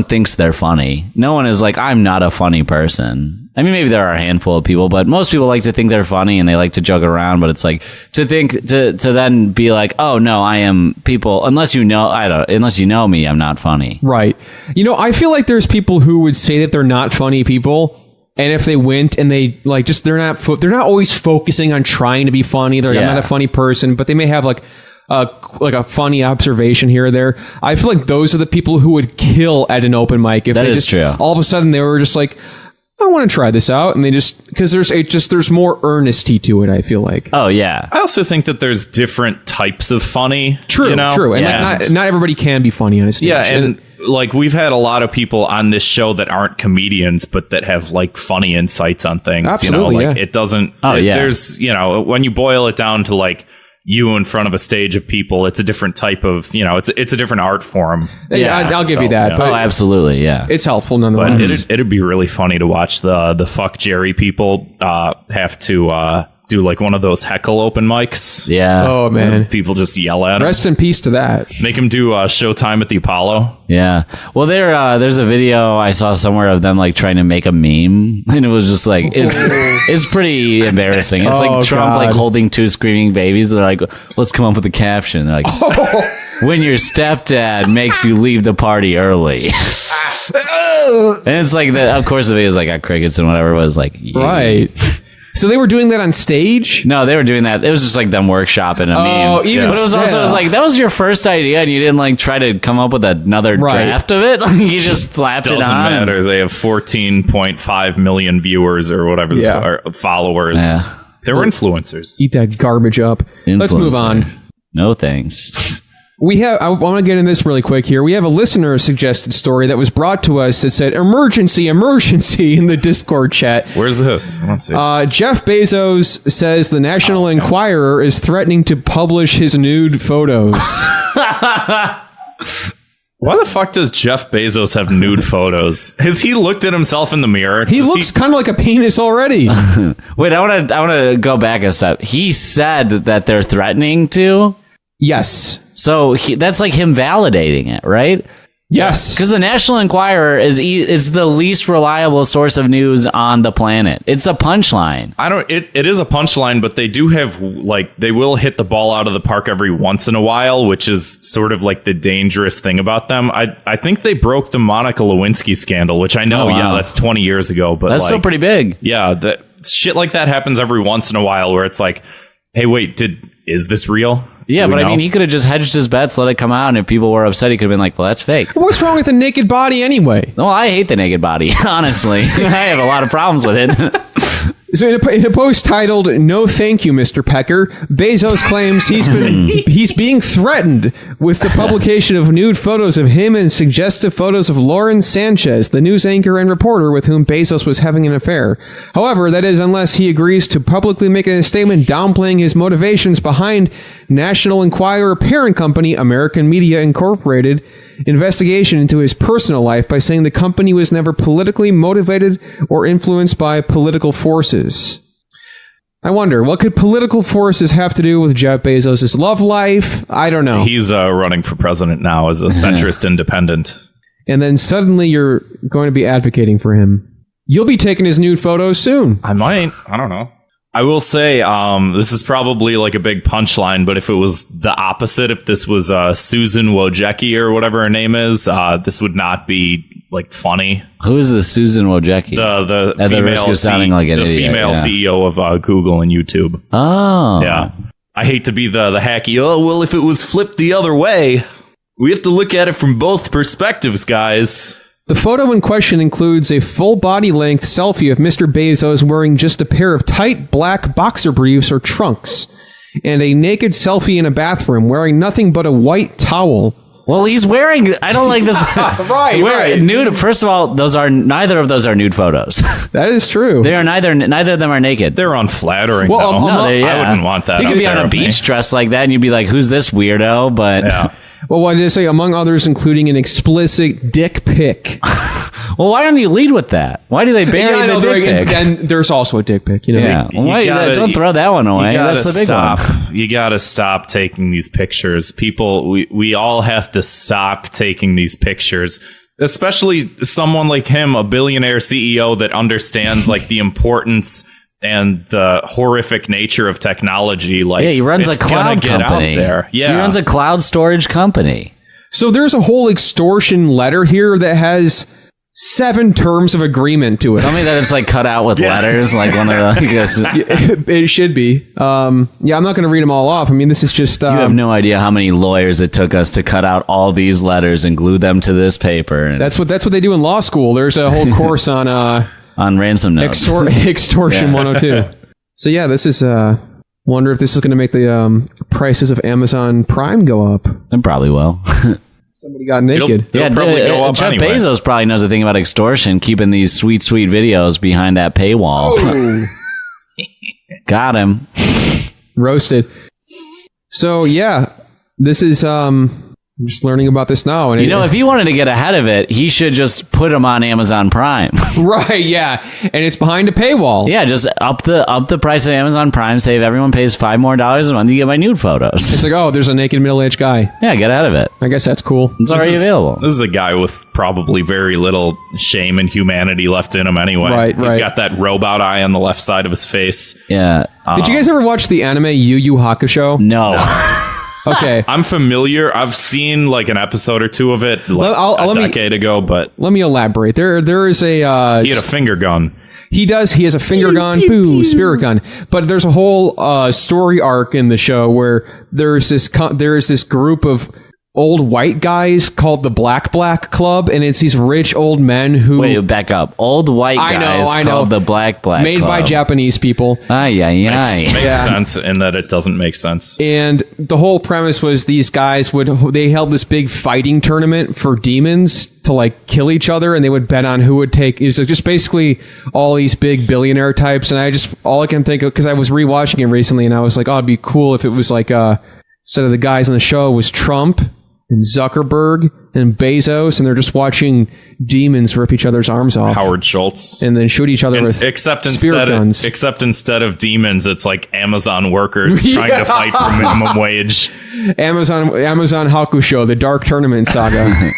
thinks they're funny. No one is like, I'm not a funny person. I mean, maybe there are a handful of people, but most people like to think they're funny and they like to joke around. But it's like to then be like, oh no, I am people. Unless you know me, I'm not funny. Right. I feel like there's people who would say that they're not funny people, and if they went and they like just they're not always focusing on trying to be funny. They're like, I'm not a funny person, but they may have like a funny observation here or there. I feel like those are the people who would kill at an open mic if That they is just true. all of a sudden they were just like, I want to try this out, and they just because there's more earnesty to it. I feel like. Oh yeah. I also think that there's different types of funny. True, you know? true, and Yeah. like not everybody can be funny on a stage. Yeah, and like we've had a lot of people on this show that aren't comedians, but that have like funny insights on things. Absolutely, you know, like yeah. it doesn't. Oh, yeah. There's when you boil it down to like you in front of a stage of people, it's a different type of it's a different art form. Yeah, I'll give you that. Yeah. But Oh, absolutely. Yeah. it's helpful But nonetheless. it'd be really funny to watch the FuckJerry people have to do like one of those heckle open mics. Yeah. Oh man, People just yell at him. rest in peace to that. Make him do Showtime at the Apollo. Yeah. Well, there's a video I saw somewhere of them like trying to make a meme, and it was just like it's pretty embarrassing. It's Oh, like Trump like God. holding two screaming babies. They're like, let's come up with a caption. They're like, when your stepdad makes you leave the party early. And it's like of course the video's like got crickets and whatever. It was like Right. So they were doing that on stage? No, they were doing that. It was just like them workshopping a meme. Oh, even But it was also it was like that was your first idea, and you didn't like try to come up with another Right. draft of it. Like, you just slapped Doesn't it on. matter. They have 14.5 million viewers or whatever or followers. Yeah. They're influencers. Eat that garbage up. Let's move on. No thanks. I want to get in this really quick here. We have a listener suggested story that was brought to us that said emergency in the Discord chat. Where's this? Let's see. Jeff Bezos says the National Enquirer is threatening to publish his nude photos. Why the fuck does Jeff Bezos have nude photos? Has he looked at himself in the mirror? He looks kind of like a penis already. Wait, I want to go back a step. He said that they're threatening to. Yes. So that's like him validating it, right? Yes. Because the National Enquirer is the least reliable source of news on the planet. It's a punchline. It is a punchline, but they do have like they will hit the ball out of the park every once in a while, which is sort of like the dangerous thing about them. I think they broke the Monica Lewinsky scandal, which I know, Oh, wow. that's 20 years ago, but That's still pretty big. Yeah, that shit like that happens every once in a while where it's like, hey, wait, is this real? Yeah, Do we but I know? mean, he could have just hedged his bets, let it come out, and if people were upset, he could have been like, well, that's fake. What's wrong with a naked body anyway? No, I hate the naked body, honestly. I have a lot of problems with it. So in a post titled "No Thank You, Mr. Pecker," Bezos claims he's being threatened with the publication of nude photos of him and suggestive photos of Lauren Sanchez, the news anchor and reporter with whom Bezos was having an affair. However, that is unless he agrees to publicly make a statement downplaying his motivations behind National Enquirer parent company American Media Incorporated investigation into his personal life by saying the company was never politically motivated or influenced by political forces. I wonder, what could political forces have to do with Jeff Bezos' love life? I don't know. He's running for president now as a centrist independent. And then suddenly you're going to be advocating for him. You'll be taking his nude photos soon. I might. I don't know. I will say this is probably like a big punchline, but if it was the opposite, if this was Susan Wojcicki or whatever her name is, this would not be like funny. Who is the Susan Wojcicki? The At the risk female of sounding like an the idiot, female yeah. CEO of Google and YouTube. Oh. Yeah. I hate to be the hacky. Oh, well, if it was flipped the other way, we have to look at it from both perspectives, guys. The photo in question includes a full body-length selfie of Mr. Bezos wearing just a pair of tight black boxer briefs or trunks, and a naked selfie in a bathroom wearing nothing but a white towel. Well, he's wearing. I don't like this. Right. Nude. First of all, neither of those are nude photos. That is true. They are neither of them are naked. They're unflattering. Well, though. No, I wouldn't want that. You up could be there on a of me. beach dressed like that, and you'd be like, "Who's this weirdo?" But Yeah. Well, what did it say? Among others, including an explicit dick pic. well, why don't you lead with that? Why do they bury the dick pic? And there's also a dick pic, you know? Yeah, You why, gotta- don't throw that one away. You gotta That's the big stop. one. You gotta stop taking these pictures. People, we all have to stop taking these pictures. Especially someone like him, a billionaire CEO that understands like the importance and the horrific nature of technology. Like, Yeah, he runs a it's gonna cloud get company. out there. Yeah, He runs a cloud storage company. So there's a whole extortion letter here that has 7 terms of agreement to it. Tell me that it's like cut out with letters, like one of the. It should be. I'm not going to read them all off. I mean, this is just. You have no idea how many lawyers it took us to cut out all these letters and glue them to this paper. And That's what they do in law school. There's a whole course on ransom notes. Extortion 102. So yeah, this is. Wonder if this is going to make the prices of Amazon Prime go up. It probably will. Somebody got naked. It'll probably go up Jeff anyway. Bezos probably knows a thing about extortion, keeping these sweet videos behind that paywall. Oh. Got him. Roasted. So yeah, this is I'm just learning about this now. And If he wanted to get ahead of it, he should just put them on Amazon Prime. right, yeah, and it's behind a paywall. Yeah, just up the price of Amazon Prime. Say if everyone pays $5 more a month, you get my nude photos. It's like, oh, there's a naked middle-aged guy. Yeah, get ahead of it. I guess that's cool. It's already available. This is a guy with probably very little shame and humanity left in him anyway. Right. He's got that robot eye on the left side of his face. Yeah. Did you guys ever watch the anime Yu Yu Hakusho? No. Okay. I'm familiar. I've seen like an episode or two of it a decade ago, but Let me elaborate. There is a he had a finger gun. He does. He has a finger gun, spirit gun. But there's a whole story arc in the show where there's this group of old white guys called the Black Club, and it's these rich old men who Wait, back up. Old white guys I know. called the Black made Club. by Japanese people. Makes Makes sense in that it doesn't make sense. And the whole premise was these guys they held this big fighting tournament for demons to like kill each other, and they would bet on who would take. It was just basically all these big billionaire types, and all I can think of, because I was rewatching it recently, and I was like, oh, it'd be cool if it was like instead of the guys on the show, it was Trump and Zuckerberg and Bezos, and they're just watching demons rip each other's arms off. Howard Schultz. And then shoot each other with spirit guns. Except instead of demons, it's like Amazon workers trying to fight for minimum wage. Amazon Hakusho, the Dark Tournament Saga.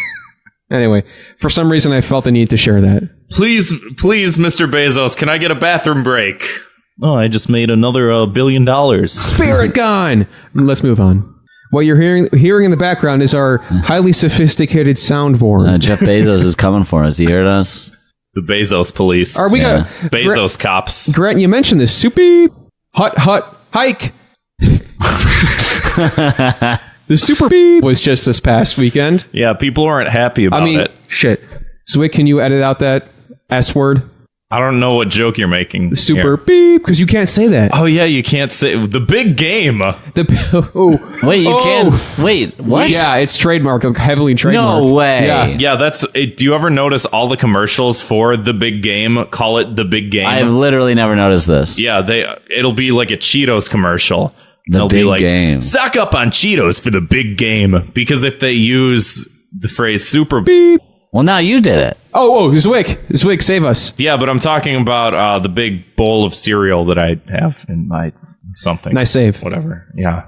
Anyway, for some reason I felt the need to share that. Please, Mr. Bezos, can I get a bathroom break? Oh, I just made another $1 billion. Spirit gun! Let's move on. What you're hearing in the background is our highly sophisticated soundboard. Jeff Bezos is coming for us. He heard us. The Bezos police. Are we Yeah. Bezos cops. Grant, you mentioned this. Soupy hut hike. The Super Beep was just this past weekend. Yeah, people aren't happy about it. Shit. Zwick, can you edit out that S word? I don't know what joke you're making. The Super here. Beep, because you can't say that. Oh, yeah, you can't say the big game. Wait, you can't. Wait, what? Yeah, it's trademarked, like heavily trademarked. No way. Yeah. Yeah, that's it. Do you ever notice all the commercials for the big game call it the big game? I've literally never noticed this. Yeah, it'll be like a Cheetos commercial. The They'll be big like, game. stock up on Cheetos for the big game. Because if they use the phrase super beep. Well, now you did it. Zwick, save us. Yeah, but I'm talking about the big bowl of cereal that I have in my something. Nice save. Whatever. Yeah.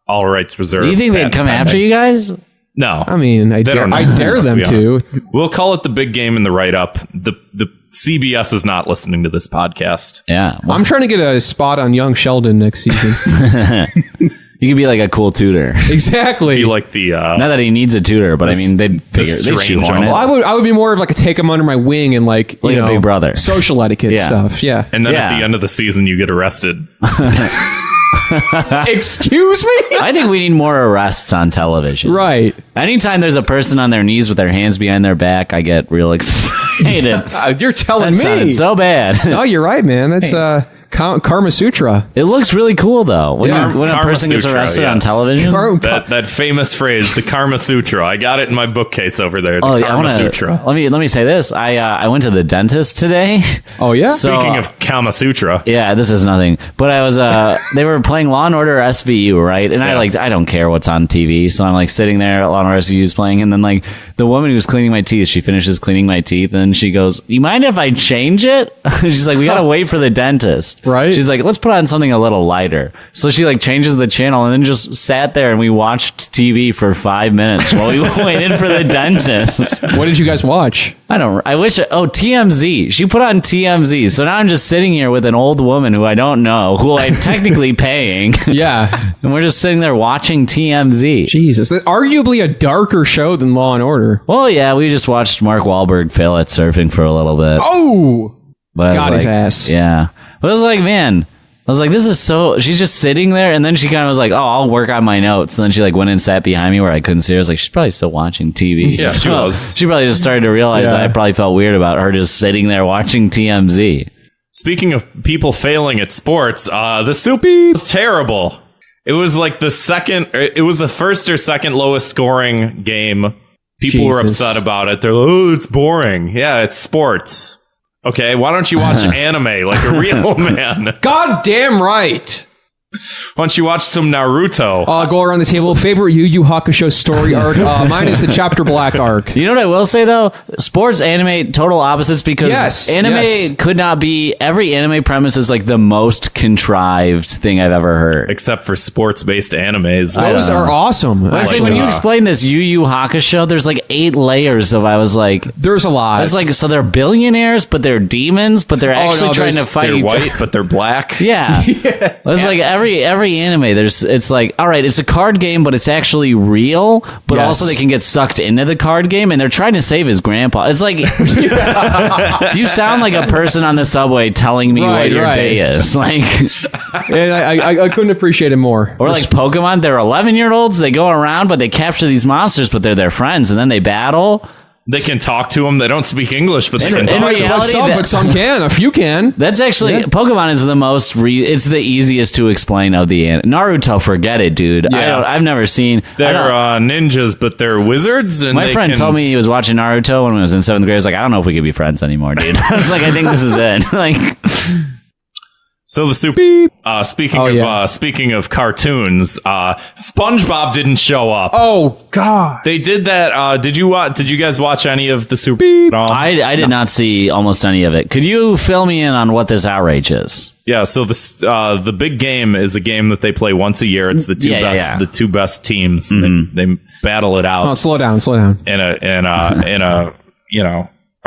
All rights reserved. Do you think they'd come after you guys? No. I mean, I dare them to. We'll call it the big game in the write-up. The CBS is not listening to this podcast. Yeah. Well, I'm trying to get a spot on Young Sheldon next season. you could be like a cool tutor. Exactly. You like the Not that he needs a tutor, but I mean, they'd strange shoehorn it. Well, I would be more of like a take him under my wing and like Like a big brother. social etiquette Yeah. stuff. Yeah. And then Yeah. at the end of the season, you get arrested. Excuse me? I think we need more arrests on television. Right. Anytime there's a person on their knees with their hands behind their back, I get real excited. You're telling That me. sounded so bad. No, you're right, man. That's Karma Sutra. It looks really cool, though. When a Karma person gets Sutra, arrested on yes. television. That famous phrase, the Karma Sutra. I got it in my bookcase over there. The Oh, Karma Sutra. let me say this. I went to the dentist today. Oh, yeah? So, Speaking of Kama Sutra, yeah, this is nothing. But I was they were playing Law and Order SVU, right? And I don't care what's on TV, so I'm like sitting there, Law and Order SVU is playing, and then like the woman who was cleaning my teeth, she finishes cleaning my teeth, and she goes, "You mind if I change it?" She's like, "We gotta wait for the dentist." pissed. Right. She's like, let's put on something a little lighter. So she like changes the channel and then just sat there and we watched TV for 5 minutes while we waited for the dentist. What did you guys watch? TMZ. She put on TMZ. So now I'm just sitting here with an old woman who I don't know, who I'm technically paying. Yeah. And we're just sitting there watching TMZ. Jesus. That's arguably a darker show than Law and Order. Well, yeah, we just watched Mark Wahlberg fail at surfing for a little bit. Oh! But Got his ass. Yeah. But I was like, man, I was like, this is so... She's just sitting there, and then she kind of was like, oh, I'll work on my notes. And then she like went and sat behind me where I couldn't see her. I was like, she's probably still watching TV. Yeah, she was. She probably just started to realize that I probably felt weird about her just sitting there watching TMZ. Speaking of people failing at sports, the Soupy was terrible. It was like the first or second lowest scoring game. People were upset about it. They're like, oh, it's boring. Yeah, it's sports. Okay, why don't you watch anime like a real man? God damn right. Why don't you watch some Naruto? Go around the table. Favorite Yu Yu Hakusho story arc? Mine is the Chapter Black arc. You know what I will say, though? Sports, anime, total opposites, because anime could not be... Every anime premise is like the most contrived thing I've ever heard. Except for sports-based animes. Those are awesome. When you explain this Yu Yu Hakusho, there's like 8 layers of... I was like... There's a lot. It's like, so they're billionaires, but they're demons, but they're actually trying to fight They're each white, but they're black. Yeah. It's like every anime, it's like, all right, it's a card game, but it's actually real, but also they can get sucked into the card game, and they're trying to save his grandpa. It's like, you sound like a person on the subway telling me what your day is. Like, and I couldn't appreciate it more. Or like Pokemon, they're 11-year-olds, they go around, but they capture these monsters, but they're their friends, and then they battle. They can talk to them. They don't speak English, but they can talk to them. But some can. A few can. That's actually... Pokemon is the most... it's the easiest to explain of the... Naruto, forget it, dude. Yeah. I've never seen... They're ninjas, but they're wizards. And my friend told me he was watching Naruto when he was in 7th grade. I was like, I don't know if we could be friends anymore, dude. I was like, I think this is it. Like... So the speaking of cartoons, SpongeBob didn't show up. Oh God! They did that. Did you guys watch any of the Super? I did not see almost any of it. Could you fill me in on what this outrage is? Yeah. So the big game is a game that they play once a year. It's the two best teams. Mm-hmm. They battle it out. Oh, slow down. In a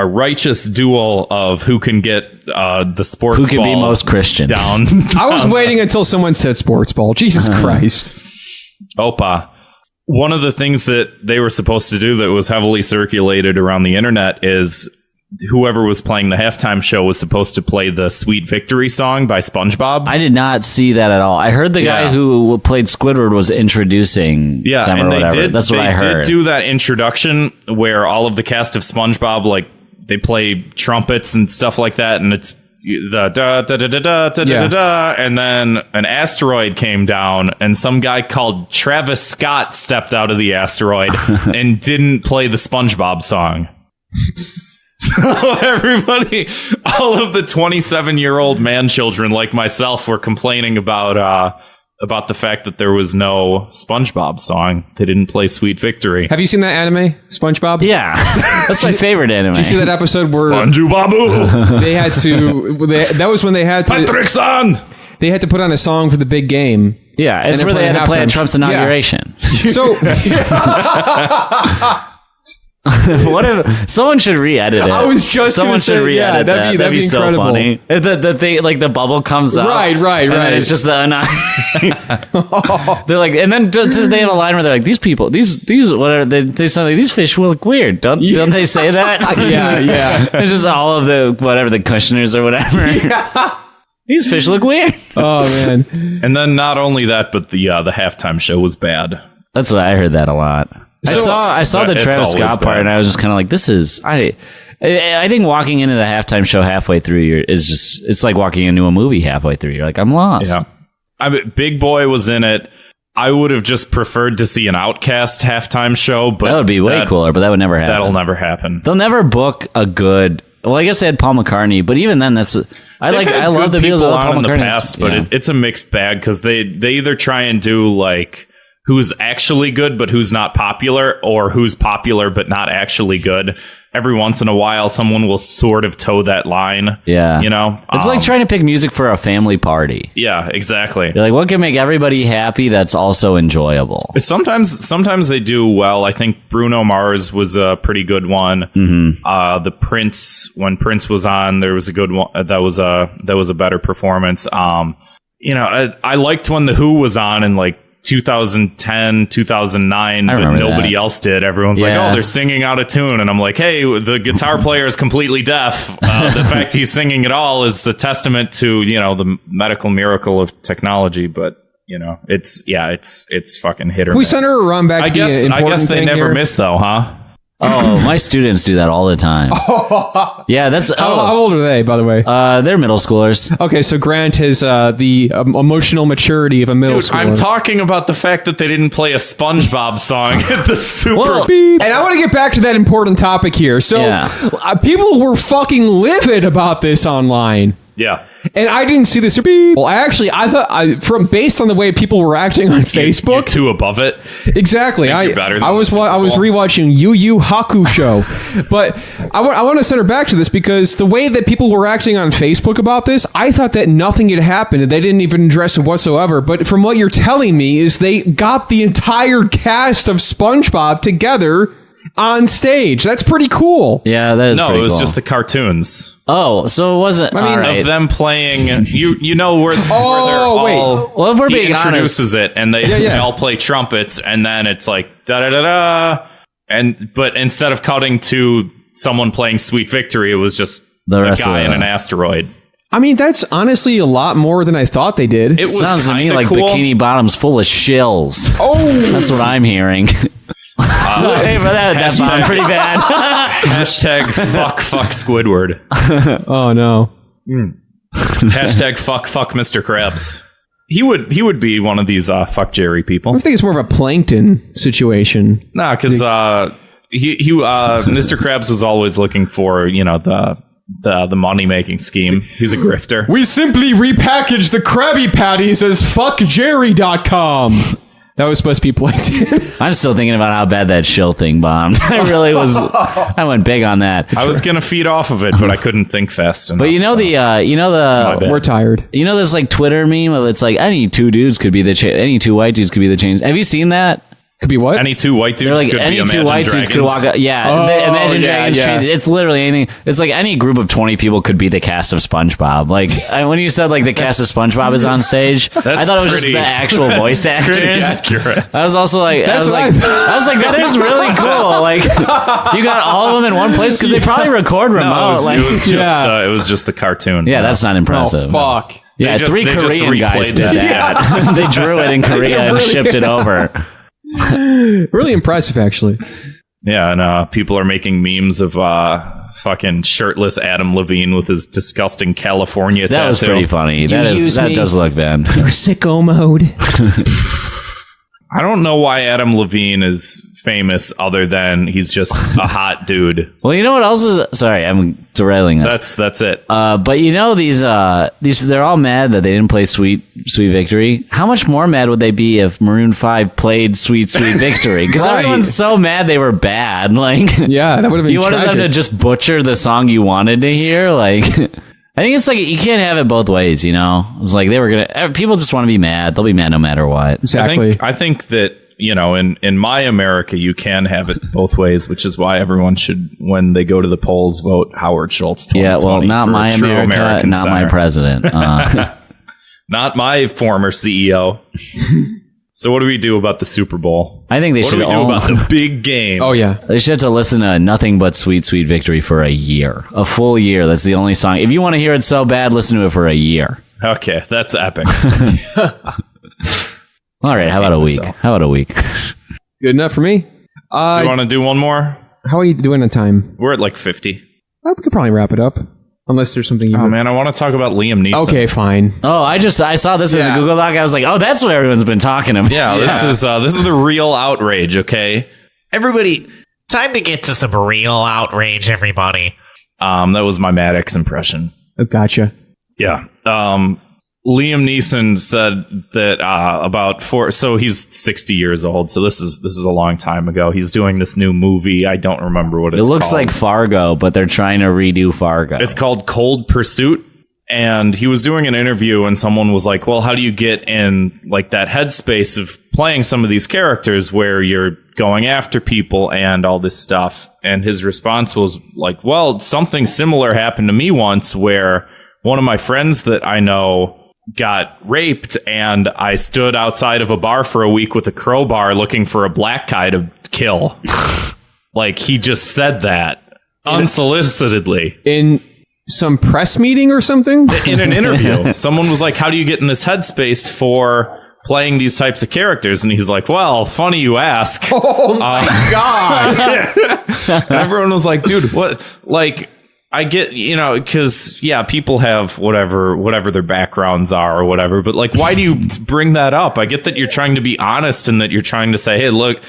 a righteous duel of who can get the sports ball. Who can be most Christian down. I was waiting until someone said sports ball. Jesus Christ. Opa. One of the things that they were supposed to do that was heavily circulated around the internet is whoever was playing the halftime show was supposed to play the Sweet Victory song by SpongeBob. I did not see that at all. I heard the guy who played Squidward was introducing them or whatever. That's what I heard. They did do that introduction where all of the cast of SpongeBob, like, they play trumpets and stuff like that, and it's the da da da da da da da da, and then an asteroid came down, and some guy called Travis Scott stepped out of the asteroid and didn't play the SpongeBob song. So everybody, all of the 27-year-old man children like myself were complaining about the fact that there was no SpongeBob song. They didn't play Sweet Victory. Have you seen that anime, SpongeBob? Yeah. That's my favorite anime. Did you see that episode where SpongeBob they had to... that was when they had to... Patrick-san! They had to put on a song for the big game. Yeah, it's where they had to play at Trump's inauguration. Yeah. So... What if someone should re-edit it? I was just someone should re-edit that. That'd be so incredible. funny. The thing, like the bubble comes up, right. And it's just the they're like, and then just they have a line where they're like, these people, these whatever they sound like these fish will look weird. Don't they say that? yeah. It's just all of the whatever the Kushners or whatever. Yeah. These fish look weird. Oh man! And then not only that, but the halftime show was bad. That's what I heard that a lot. I saw the Travis Scott part, and I was just kind of like, "This is." I think walking into the halftime show halfway through is just it's like walking into a movie halfway through. You're like, I'm lost. Yeah, Big Boy was in it. I would have just preferred to see an Outkast halftime show, but that would be way cooler. But that would never happen. That'll never happen. They'll never book a good. Well, I guess they had Paul McCartney, but even then, I love the Beatles. I love Paul in the McCartney. past, but it's a mixed bag because they either try and do like who's actually good but who's not popular, or who's popular but not actually good. every once in a while, someone will sort of toe that line. Yeah. You know? It's like trying to pick music for a family party. Yeah, exactly. You're like, what can make everybody happy that's also enjoyable? Sometimes they do well. I think Bruno Mars was a pretty good one. Mm-hmm. The Prince, when Prince was on, there was a good one. That was a better performance. You know, I liked when The Who was on in like 2010, 2009, but nobody else did. Everyone's like, oh, they're singing out of tune. And I'm like, hey, the guitar player is completely deaf. The fact he's singing at all is a testament to, you know, the medical miracle of technology. But, you know, it's fucking hit or miss. We sent her around back to the important I guess they thing never here. miss, though, huh? Oh, my students do that all the time. Yeah, that's... How old are they, by the way? They're middle schoolers. Okay, so Grant has the emotional maturity of a middle schooler. I'm talking about the fact that they didn't play a SpongeBob song at the Super Bowl. And I want to get back to that important topic here. So people were fucking livid about this online. Yeah. And I didn't see this. Well, I thought based on the way people were acting on Facebook, you're too above it. Exactly. You're better than I was rewatching Yu Yu Hakusho, but I want to send her back to this because the way that people were acting on Facebook about this, I thought that nothing had happened and they didn't even address it whatsoever. But from what you're telling me is they got the entire cast of SpongeBob together on stage. That's pretty cool. Yeah, that is pretty cool. No, it was just the cartoons. Oh, so it wasn't... of them playing... You know where they're all... Well, if we're being honest... He introduces it, and they all play trumpets, and then it's like, da-da-da-da, but instead of cutting to someone playing Sweet Victory, it was just a guy in an asteroid. I mean, that's honestly a lot more than I thought they did. It sounds to me like cool. Bikini Bottom's full of shills. Oh! That's what I'm hearing. Hey, for that bomb pretty bad. Hashtag fuck Squidward. Oh no. Hashtag fuck Mr. Krabs. He would be one of these FuckJerry people. I think it's more of a plankton situation. Nah, because Mr. Krabs was always looking for, you know, the money making scheme. He's a grifter. We simply repackaged the Krabby Patties as FuckJerry.com. That was supposed to be plankton. I'm still thinking about how bad that shill thing bombed. I went big on that. I was gonna feed off of it, but I couldn't think fast enough. But We're tired. You know this like Twitter meme of it's like any two white dudes could be the change. Have you seen that? Could be what? Any two white dudes like could any be two Imagine white Dragons. dudes could walk out. Yeah, Imagine Dragons change. It's literally anything. It's like any group of 20 people could be the cast of SpongeBob. Like when you said like the cast of SpongeBob is on stage, I thought it was just the actual voice actors. Accurate. I was also like, I was like, that is really cool. Like you got all of them in one place because they probably record remote. It was just the cartoon. Yeah, that's not impressive. Oh, fuck. Yeah, three Korean guys did that. They drew it in Korea and shipped it over. Really impressive, actually. Yeah, and people are making memes of fucking shirtless Adam Levine with his disgusting California tattoo. That was pretty funny. That does look bad. For sicko mode. I don't know why Adam Levine is famous other than he's just a hot dude. Well, you know what else is... Sorry, I'm derailing us. That's it. But you know these they're all mad that they didn't play Sweet Victory. How much more mad would they be if Maroon 5 played Sweet Victory? Because everyone's so mad they were bad. Like, yeah, that would have been You wanted tragic. them to just butcher the song you wanted to hear? Like... I think it's like you can't have it both ways, you know? It's like they were gonna... People just want to be mad. They'll be mad no matter what. Exactly. I think that, you know, in my America, you can have it both ways, which is why everyone should, when they go to the polls, vote Howard Schultz 2020. Yeah, well, not for my true America, American not center. my president. Not my former CEO. So what do we do about the Super Bowl? I think they What should do we do about the big game? Oh, yeah. They should have to listen to Nothing But Sweet Victory for a year. A full year. That's the only song. If you want to hear it so bad, listen to it for a year. Okay, that's epic. All right, how about a week? How about a week? Good enough for me. Do you want to do one more? How are you doing on time? We're at like 50. Well, we could probably wrap it up. Unless there's something you... Oh, man, I want to talk about Liam Neeson. Okay, fine. Oh, I saw this in the Google Doc. I was like, oh, that's what everyone's been talking about. Yeah, this is the real outrage, okay? Everybody, time to get to some real outrage, everybody. That was my Maddox impression. Oh, gotcha. Yeah. Liam Liam Neeson said that so he's 60 years old, so this is a long time ago. He's doing this new movie. I don't remember what it's called. It looks like Fargo, but they're trying to redo Fargo. It's called Cold Pursuit. And he was doing an interview and someone was like, well, how do you get in like that headspace of playing some of these characters where you're going after people and all this stuff? And his response was like, well, something similar happened to me once where one of my friends that I know got raped and I stood outside of a bar for a week with a crowbar looking for a black guy to kill. Like, he just said that unsolicitedly. In some press meeting or something? In an interview. Someone was like, how do you get in this headspace for playing these types of characters? And he's like, well, funny you ask. Oh my God. And everyone was like, dude, what? Like, I get, because, yeah, people have whatever their backgrounds are or whatever. But, like, why do you bring that up? I get that you're trying to be honest and that you're trying to say, hey, look,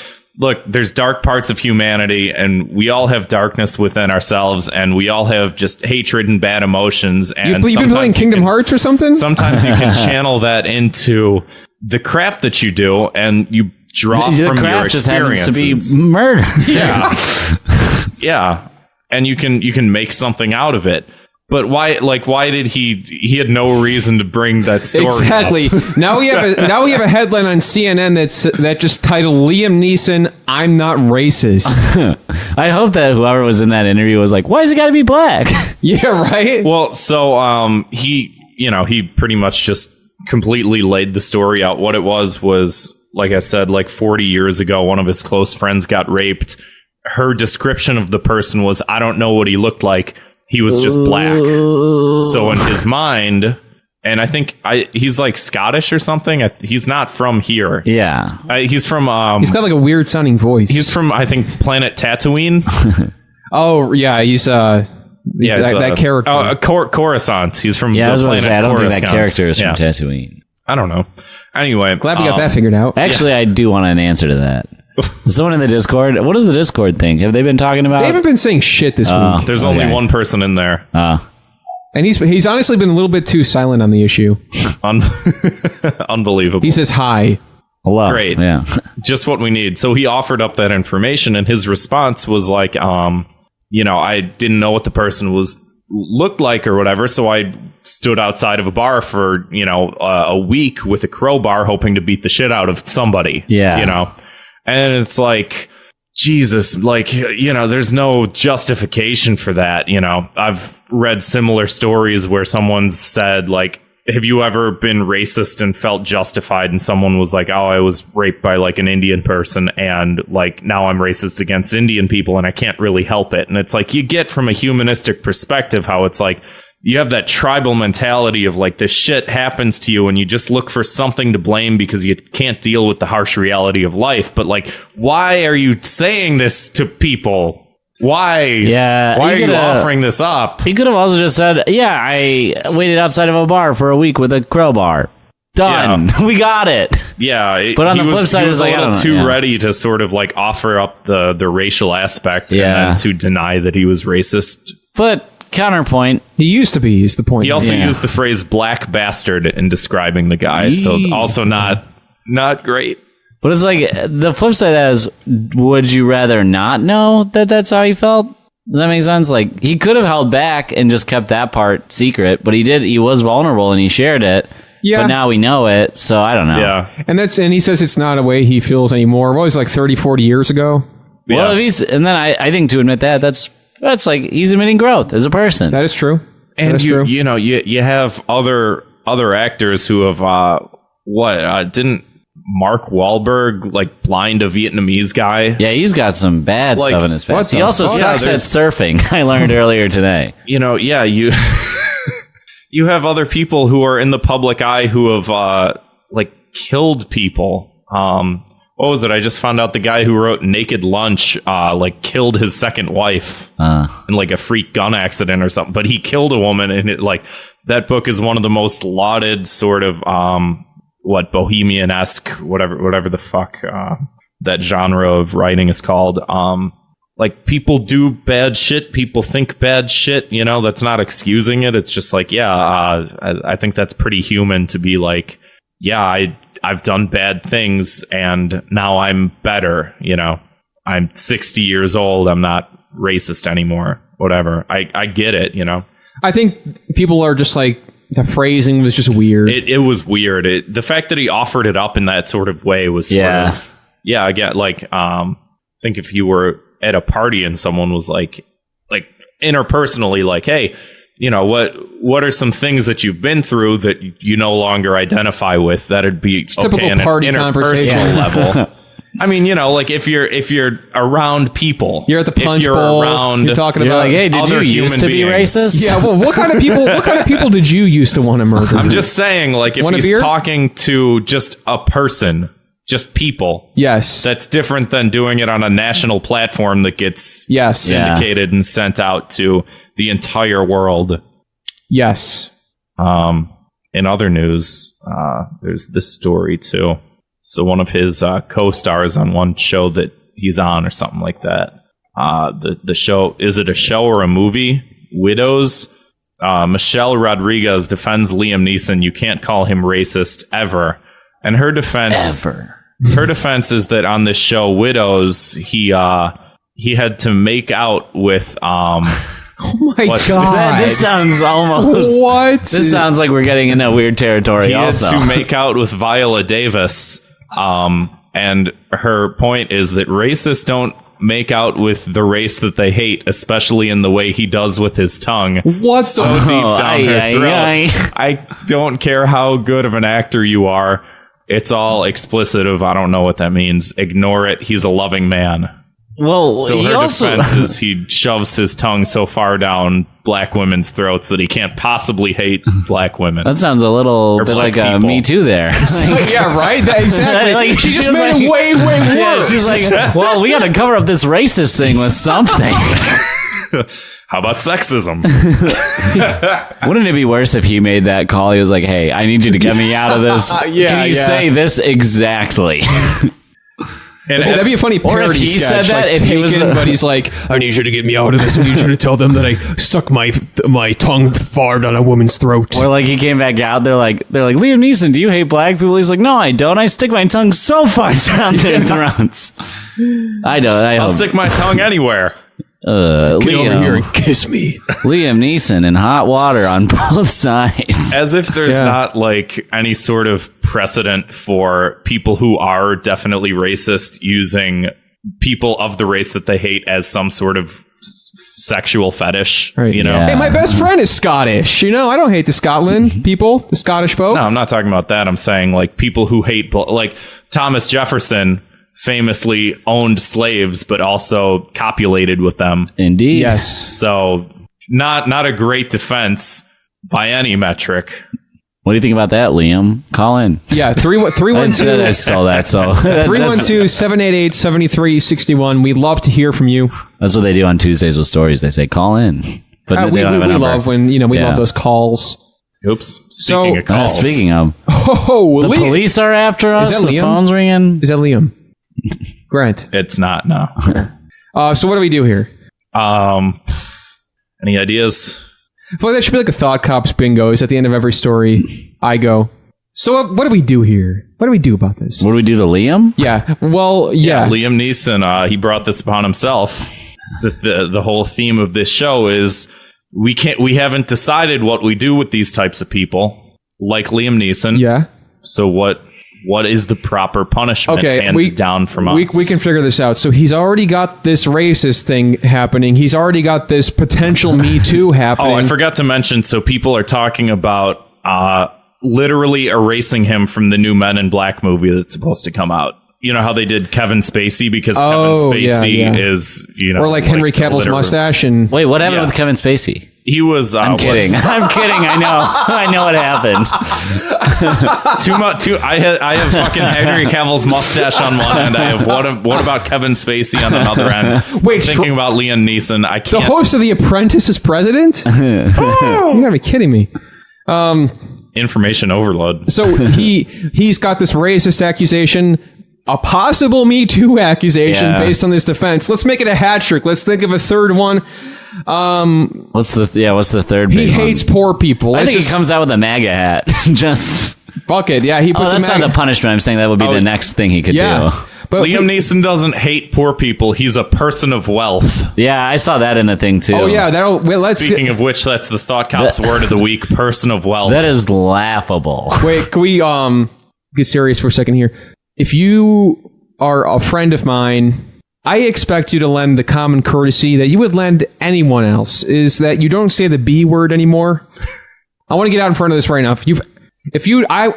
there's dark parts of humanity and we all have darkness within ourselves and we all have just hatred and bad emotions. And you've been playing Kingdom Hearts or something? Sometimes you can channel that into the craft that you do and you draw from your experiences. Just happens to be murder. Yeah. Yeah. And you can make something out of it. But why did he had no reason to bring that story exactly up. Now we have a headline on CNN that just titled Liam Neeson, I'm not racist. I hope that whoever was in that interview was like, why has he got to be black? Yeah, right. Well, so he pretty much just completely laid the story out. What it was like I said, like 40 years ago, one of his close friends got raped. Her description of the person was, I don't know what he looked like. He was just black. So in his mind, and I think he's like Scottish or something. He's not from here. Yeah. He's from... he's got like a weird sounding voice. He's from, I think, planet Tatooine. Oh, yeah. He's that character. Coruscant. He's from I was planet say, I don't Coruscant. think that character is from Tatooine. I don't know. Anyway. Glad we got that figured out. Actually, I do want an answer to that. Someone in the Discord. What does the Discord think? Have they been talking about? They haven't been saying shit this week. There's only one person in there. And he's honestly been a little bit too silent on the issue. Unbelievable. He says hi. Hello. Great. Yeah. Just what we need. So he offered up that information, and his response was like, I didn't know what the person looked like or whatever, so I stood outside of a bar for, a week with a crowbar hoping to beat the shit out of somebody. Yeah. And it's like, Jesus, like, there's no justification for that. I've read similar stories where someone's said, like, have you ever been racist and felt justified? And someone was like, oh, I was raped by like an Indian person and like now I'm racist against Indian people and I can't really help it. And it's like, you get from a humanistic perspective how it's like, you have that tribal mentality of like this shit happens to you and you just look for something to blame because you can't deal with the harsh reality of life. But like, why are you saying this to people? Why? Yeah. Why are you offering this up? He could have also just said, yeah, I waited outside of a bar for a week with a crowbar. Done. Yeah. We got it. Yeah. But on the flip side, he was like, a little too ready to sort of like offer up the racial aspect and then to deny that he was racist. But counterpoint, he used to be, is the point. He also used the phrase black bastard in describing the guy. So also not great. But it's like, the flip side of that is, would you rather not know that that's how he felt? Does that make sense? Like, he could have held back and just kept that part secret, but he was vulnerable and he shared it. Yeah. But now we know it, so I don't know. Yeah. And he says it's not a way he feels anymore. What was it, like 30, 40 years ago? Well, and then I think to admit that's like, he's admitting growth as a person. That is true. And you have other actors who have, didn't Mark Wahlberg like blind a Vietnamese guy? Yeah, he's got some bad stuff in his past. He also sucks at surfing. I learned earlier today. You have other people who are in the public eye who have like killed people. What was it? I just found out the guy who wrote Naked Lunch like killed his second wife in like a freak gun accident or something. But he killed a woman, and it like that book is one of the most lauded sort of Bohemian-esque, whatever the fuck that genre of writing is called. like people do bad shit, people think bad shit, you know, that's not excusing it. It's just like, I think that's pretty human to be like, I've done bad things and now I'm better, you know. I'm 60 years old, I'm not racist anymore, whatever. I get it, you know. I think people are just like, the phrasing was just weird. It was weird. The fact that he offered it up in that sort of way was sort of, I get like, I think if you were at a party and someone was like interpersonally like, hey, you know, what are some things that you've been through that you no longer identify with, that'd be it's typical party conversation level. I mean, you know, like if you're around people, you're at the punch bowl, you're talking about like, hey, did you used to be racist? Yeah, well, what kind of people did you used to want to murder? I'm just saying, like, if he's talking to just a person, just people, yes, that's different than doing it on a national platform that gets syndicated and sent out to the entire world. Yes. In other news, there's this story too. So one of his co-stars on one show that he's on or something like that. The show, is it a show or a movie? Widows. Michelle Rodriguez defends Liam Neeson. You can't call him racist ever. And her defense is that on this show, Widows, he had to make out with Oh my God. This sounds almost... What? This sounds like we're getting into weird territory. He also has to make out with Viola Davis. And her point is that racists don't make out with the race that they hate, especially in the way he does with his tongue. What so deep down her throat. I don't care how good of an actor you are. It's all explicit of, I don't know what that means. Ignore it. He's a loving man. Well, so her defense is he shoves his tongue so far down black women's throats that he can't possibly hate black women. That sounds a little bit like a Me Too there. Yeah, right? Exactly. Like, she just made it way, way worse. Yeah, she's like, well, we got to cover up this racist thing with something. How about sexism? Wouldn't it be worse if he made that call? He was like, hey, I need you to get me out of this. Can you say this exactly? And that'd be a funny parody or if he sketch, said that, like, if he was but he's like, I need you to get me out of this. I need you to tell them that I stuck my tongue far down a woman's throat. Or like he came back out, they're like, Liam Neeson, do you hate black people? He's like, no, I don't. I stick my tongue so far down their throats. I know. I'll stick my tongue anywhere. Get over here and kiss me. Liam Neeson in hot water on both sides. As if there's not like any sort of precedent for people who are definitely racist using people of the race that they hate as some sort of sexual fetish. Right. You know, Hey, my best friend is Scottish. You know, I don't hate the Scotland people, the Scottish folk. No, I'm not talking about that. I'm saying like people who hate, like Thomas Jefferson famously owned slaves, but also copulated with them. Indeed. Yes. So not a great defense by any metric. What do you think about that, Liam? Call in. Yeah, 312. I stole that. So 312-788-7361. We'd love to hear from you. That's what they do on Tuesdays with stories. They say call in. But we love when we love those calls. Oops. Speaking of calls. Speaking of, the police are after us. Is that the Liam? phone's ringing. Is that Liam? Grant. It's not. No. So what do we do here? Any ideas? I feel like that should be like a Thought Cops bingo. Is at the end of every story, I go, so what do we do here? What do we do about this? What do we do to Liam? Yeah. Well, yeah. Liam Neeson, he brought this upon himself. The whole theme of this show is we haven't decided what we do with these types of people, like Liam Neeson. Yeah. So what is the proper punishment handed down from us? We can figure this out. So he's already got this racist thing happening. He's already got this potential Me Too happening. Oh, I forgot to mention, so people are talking about literally erasing him from the new Men in Black movie that's supposed to come out. You know how they did Kevin Spacey because Kevin Spacey is, or like Henry Cavill's mustache. And wait, what happened with Kevin Spacey? He was. I'm kidding. I'm kidding. I know what happened. Too much. I have fucking Henry Cavill's mustache on one end. I have what about Kevin Spacey on another end? Wait, thinking about Liam Neeson. I can't. The host of The Apprentice is president? You gotta be kidding me. Information overload. So he's got this racist accusation. a possible Me Too accusation based on this defense. Let's make it a hat trick. Let's think of a third one. What's the third? He big hates one? poor people. I think he comes out with a MAGA hat. Just fuck it. Yeah, he puts. that's not the punishment. I'm saying that would be the next thing he could do. But Liam Neeson doesn't hate poor people. He's a person of wealth. Yeah, I saw that in the thing too. Oh yeah, let's. Speaking of which, that's the Thought Cop's word of the week: person of wealth. That is laughable. Wait, can we get serious for a second here? If you are a friend of mine, I expect you to lend the common courtesy that you would lend anyone else. Is that you don't say the B word anymore? I want to get out in front of this right now.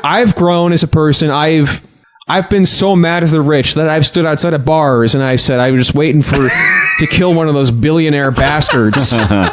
I've grown as a person. I've been so mad at the rich that I've stood outside of bars and I've said I was just waiting to kill one of those billionaire bastards. And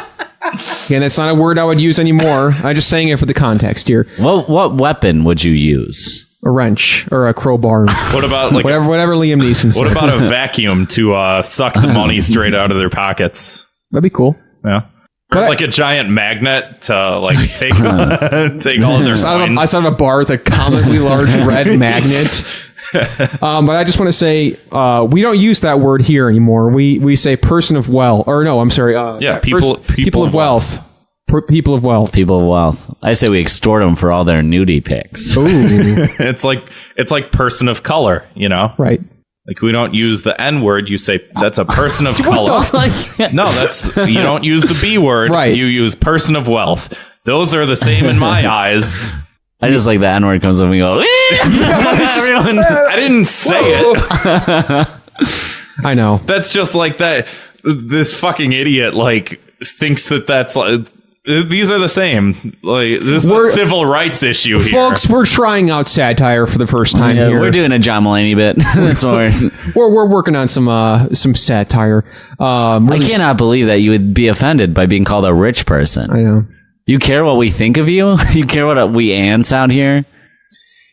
that's not a word I would use anymore. I'm just saying it for the context here. Well, what weapon would you use? A wrench or a crowbar. What about like whatever Liam Neeson said. What about a vacuum to suck the money straight out of their pockets? That'd be cool. Yeah. Or like a giant magnet to like take all of their coins. Outside of a bar with a comically large red magnet. But I just want to say we don't use that word here anymore. We say person of wealth. Or no, I'm sorry. People of wealth. People of wealth. People of wealth. I say we extort them for all their nudie pics. Ooh. It's like person of color, you know? Right. Like we don't use the N word. You say that's a person of color. No, you don't use the B word. Right. You use person of wealth. Those are the same in my eyes. I just like the N word comes up and we go. I didn't say it. I know. That's just like that. This fucking idiot like thinks that's like. These are the same. Like this is a civil rights issue here. Folks, we're trying out satire for the first time here. We're doing a John Mulaney bit. That's what we're working on some satire. I cannot believe that you would be offended by being called a rich person. I know. You care what we think of you? You care what we ants out here?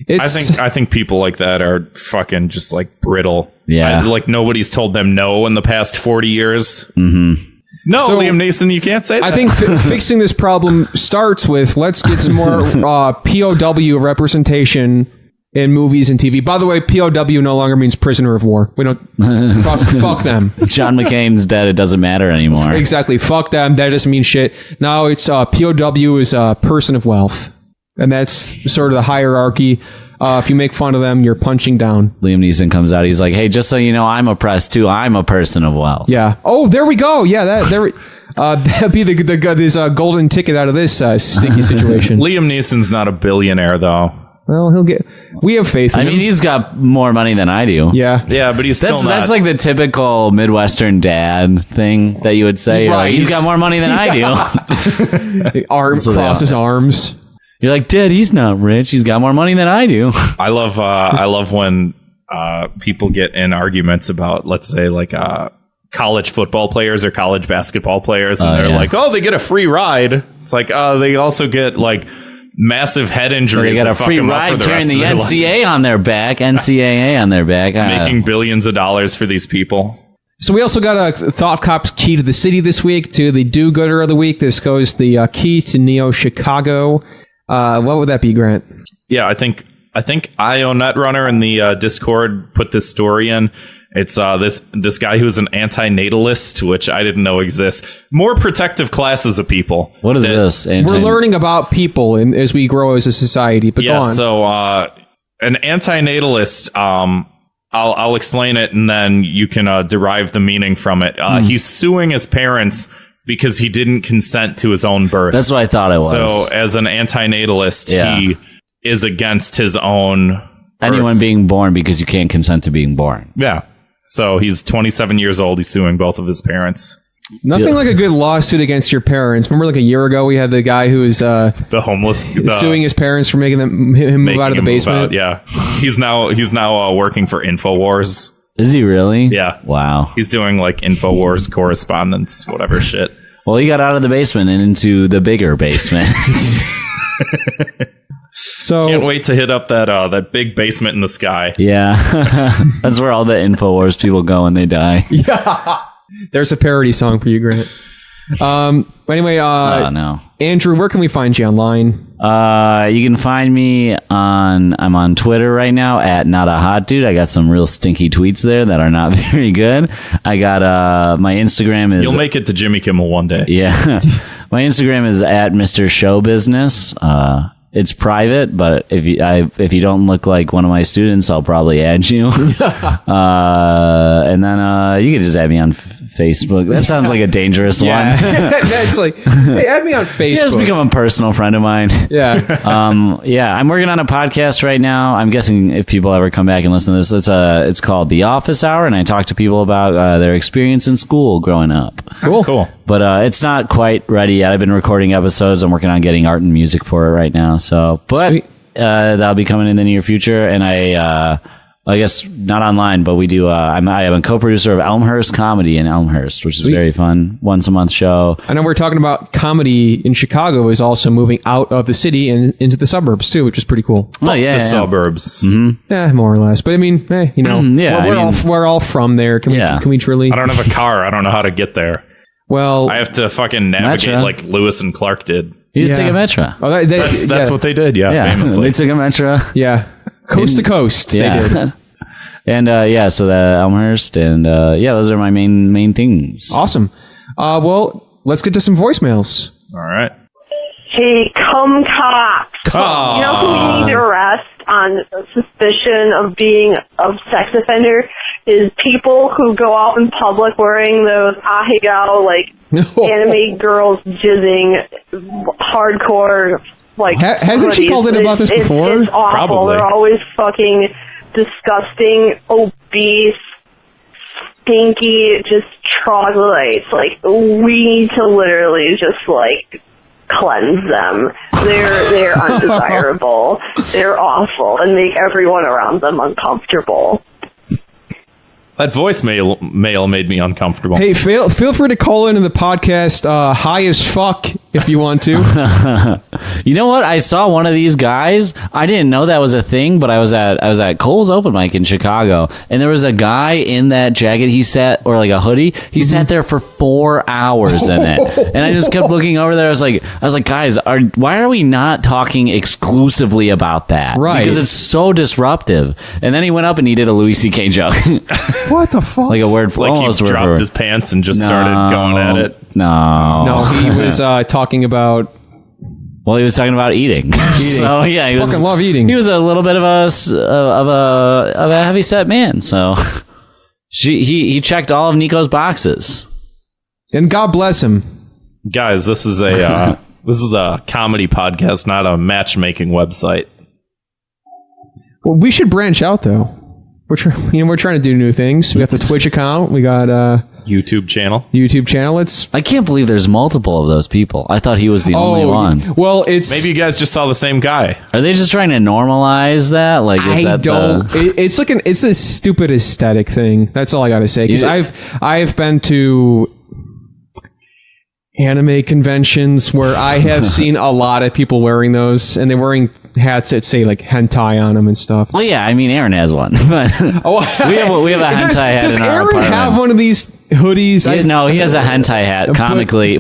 I think people like that are fucking just like brittle. Yeah. Like nobody's told them no in the past 40 years. Mm-hmm. No, So, Liam Neeson, you can't say that. I think fixing this problem starts with let's get some more POW representation in movies and TV. By the way, POW no longer means prisoner of war. We don't fuck them. John McCain's dead. It doesn't matter anymore. Exactly. Fuck them. That doesn't mean shit. Now it's POW is a person of wealth, and that's sort of the hierarchy. If you make fun of them, you're punching down. Liam Neeson comes out. He's like, "Hey, just so you know, I'm oppressed too. I'm a person of wealth." Yeah. Oh, there we go. Yeah, that'd be the golden ticket out of this sticky situation. Liam Neeson's not a billionaire, though. Well, we have faith in him. I mean, he's got more money than I do. Yeah. Yeah, but he's still not. That's like the typical Midwestern dad thing that you would say. Right. Like, he's got more money than I do. Arms, crosses arms. You're like, Dad, he's not rich. He's got more money than I do. I love when people get in arguments about, let's say, like college football players or college basketball players, and they're like, "Oh, they get a free ride." It's like, they also get like massive head injuries. They got a free ride carrying the NCAA on their back. NCAA on their back, making billions of dollars for these people. So we also got a Thought Cop's key to the city this week. To the do-gooder of the week, this goes the key to Neo Chicago. What would that be, Grant? Yeah, I think IO Netrunner in the Discord put this story in. It's this guy who's an antinatalist, which I didn't know exists. More protective classes of people. What is this? We're learning about people as we grow as a society. But go on. So an antinatalist. I'll explain it, and then you can derive the meaning from it. He's suing his parents because he didn't consent to his own birth. That's what I thought it was. So as an antinatalist, he is against his own anyone birth. being born because you can't consent to being born. Yeah. So he's 27 years old. He's suing both of his parents. Nothing like a good lawsuit against your parents. Remember, like a year ago, we had the guy who was the homeless suing his parents for making him move out of the basement. Yeah, he's now working for InfoWars. Is he really? Yeah. Wow. He's doing like InfoWars correspondence, whatever shit. Well, he got out of the basement and into the bigger basement. So can't wait to hit up that big basement in the sky. Yeah, that's where all the InfoWars people go when they die. Yeah, there's a parody song for you, Grant. Anyway, no. Andrew, where can we find you online? You can find me I'm on Twitter right now at Not a Hot Dude. I got some real stinky tweets there that are not very good. I got my Instagram is. You'll make it to Jimmy Kimmel one day. Yeah, my Instagram is at Mr. Show Business. It's private, but if you don't look like one of my students, I'll probably add you. And then you can just add me on Facebook. That sounds like a dangerous one. That's like, hey, add me on Facebook. You just become a personal friend of mine. Yeah. I'm working on a podcast right now. I'm guessing if people ever come back and listen to this, it's called The Office Hour, and I talk to people about their experience in school growing up. Cool. But it's not quite ready yet. I've been recording episodes. I'm working on getting art and music for it right now. So, but that'll be coming in the near future. And I guess not online, but we do. I am a co-producer of Elmhurst Comedy in Elmhurst, which is very fun. Once a month show. I know we're talking about comedy in Chicago is also moving out of the city and into the suburbs too, which is pretty cool. Oh yeah, suburbs. Mm-hmm. Yeah, more or less. But I mean, hey, we're all from there. Can we truly? I don't have a car. I don't know how to get there. Well, I have to fucking navigate Metro. Like Lewis and Clark did. You just take a Metro. Oh, That's what they did. Yeah, famously. They took a Metro. Yeah, coast to coast. Yeah. They did. And so the Elmhurst, and those are my main things. Awesome. Well, let's get to some voicemails. All right. Hey, cum cops. You know who we need to arrest on suspicion of being a sex offender is people who go out in public wearing those ahegao, like, anime girls jizzing, hardcore, like, hasn't she hoodies. called in about this before? It's awful. Probably. They're always fucking disgusting, obese, stinky, just troglodytes. Like, we need to literally just, like, cleanse them. They're undesirable. They're awful and make everyone around them uncomfortable. That voicemail made me uncomfortable. Hey, feel free to call into the podcast high as fuck if you want to. You know what? I saw one of these guys. I didn't know that was a thing, but I was at Cole's open mic in Chicago, and there was a guy in that jacket. Or like a hoodie. He sat there for 4 hours in it, and I just kept looking over there. I was like, guys, why are we not talking exclusively about that? Right? Because it's so disruptive. And then he went up and he did a Louis C.K. joke. What the fuck? Like a word for Like almost he word for dropped word. his pants and just started going at it. No, he was talking about. Well, he was talking about eating. So yeah, he fucking love eating. He was a little bit of a heavy set man. So he checked all of Nico's boxes. And God bless him. Guys, this is a comedy podcast, not a matchmaking website. Well, we should branch out though. We're trying to do new things. We got the Twitch account. We got YouTube channel. I can't believe there's multiple of those people. I thought he was the only one. Well, it's Maybe you guys just saw the same guy. Are they just trying to normalize that? Like, is I that don't. It's a stupid aesthetic thing. That's all I got to say. Because I've been to anime conventions where I have seen a lot of people wearing those, and they're wearing hats that say like hentai on them and stuff. Well, yeah, I mean, Aaron has one. But we have a hentai hat Does in our Aaron apartment. have one of these hoodies? No, he has a hentai hat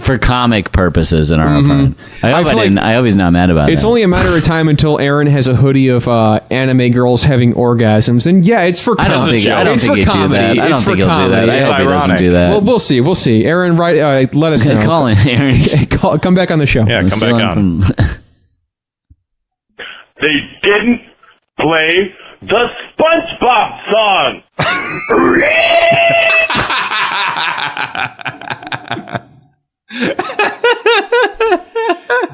for comic purposes in our apartment. I hope he's not mad about it. It's only a matter of time until Aaron has a hoodie of anime girls having orgasms, and yeah, it's for I don't comedy. think he'll do that. I don't think he'll do that. I hope he doesn't do that. Well, we'll see. Aaron, let us know. Call in, Aaron. Come back on the show. Yeah, come back on. They didn't play the Spongebob song.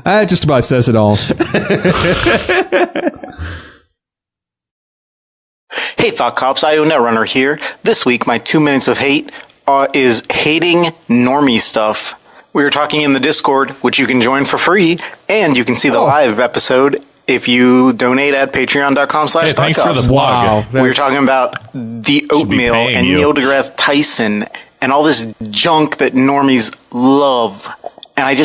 That just about says it all. Hey, Thought Cops, IoNetrunner here. This week, my 2 minutes of hate is hating normie stuff. We were talking in the Discord, which you can join for free, and you can see the live episode if you donate at patreon.com/thoughtcops. Hey, thanks for the plug. Wow. We were talking about the oatmeal paying and you. Neil deGrasse Tyson and all this junk that normies love. And I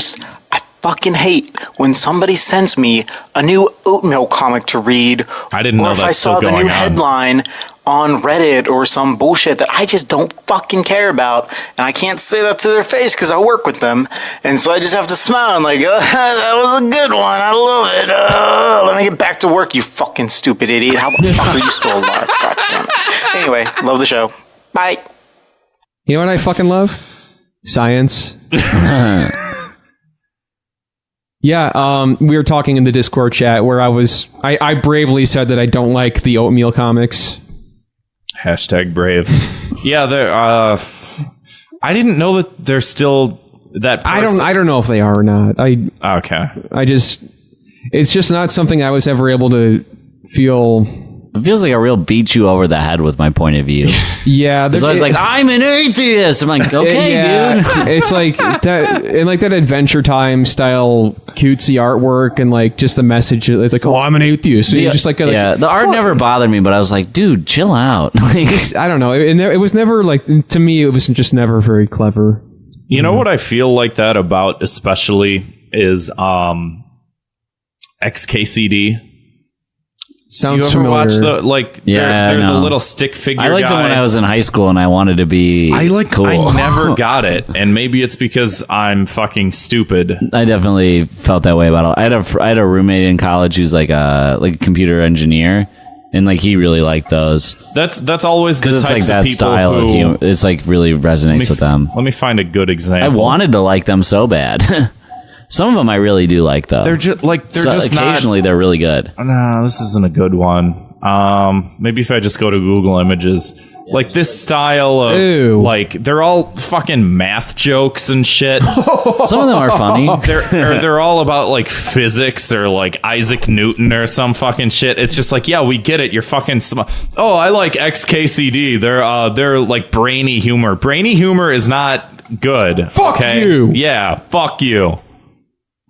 fucking hate when somebody sends me a new oatmeal comic to read. I didn't know or if that's I saw still the going new on. headline on Reddit or some bullshit that I just don't fucking care about. And I can't say that to their face because I work with them. And so I just have to smile and like, that was a good one. I love it. Let me get back to work, you fucking stupid idiot. How the fuck are you still alive? God damn it. Anyway, love the show. Bye. You know what I fucking love? Science. Yeah, we were talking in the Discord chat where I bravely said that I don't like the oatmeal comics. Hashtag brave. Yeah, I didn't know that they're still that person. I don't know if they are or not. Okay. It's just not something I was ever able to feel. It feels like I real beat you over the head with my point of view. Yeah. So I was like, I'm an atheist. I'm like, okay, dude. It's like that, and like that Adventure Time style cutesy artwork, and like just the message, like, oh, I'm an atheist. So just like, the art never bothered me, but I was like, dude, chill out. I don't know. It was never like, to me, it was just never very clever. You know what I feel like that about, especially, is XKCD. Sounds familiar. Watch they're the little stick figure I liked guy. them when I was in high school and I wanted to be cool. I never got it, and maybe it's because I'm fucking stupid. I definitely felt that way about it. I had a roommate in college who's like a computer engineer, and like he really liked those. That's always the it's types like that of people style of humor. It's like really resonates with them. Let me find a good example. I wanted to like them so bad. Some of them I really do like, though. They're just occasionally they're really good. No, this isn't a good one. Maybe if I just go to Google Images, like this style of like they're all fucking math jokes and shit. Some of them are funny. They're all about like physics or like Isaac Newton or some fucking shit. It's just like, yeah, we get it. You're fucking oh, I like XKCD. They're like brainy humor. Brainy humor is not good. Fuck you. Yeah, fuck you.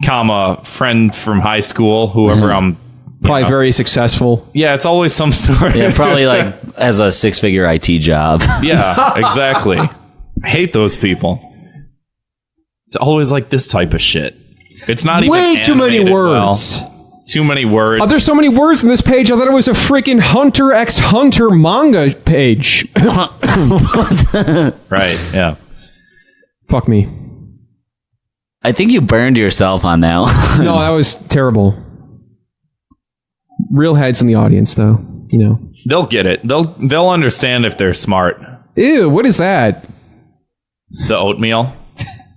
Comma, friend from high school, whoever I'm probably very successful. Yeah, it's always some sort. Yeah, probably like has a 6-figure IT job. Yeah, exactly. I hate those people. It's always like this type of shit. It's not even way too many words. Well. Too many words. Oh, there's so many words in this page. I thought it was a freaking Hunter x Hunter manga page. Right, yeah. Fuck me. I think you burned yourself on that one. No, that was terrible. Real heads in the audience, though. You know, they'll get it. They'll understand if they're smart. Ew, what is that? The oatmeal.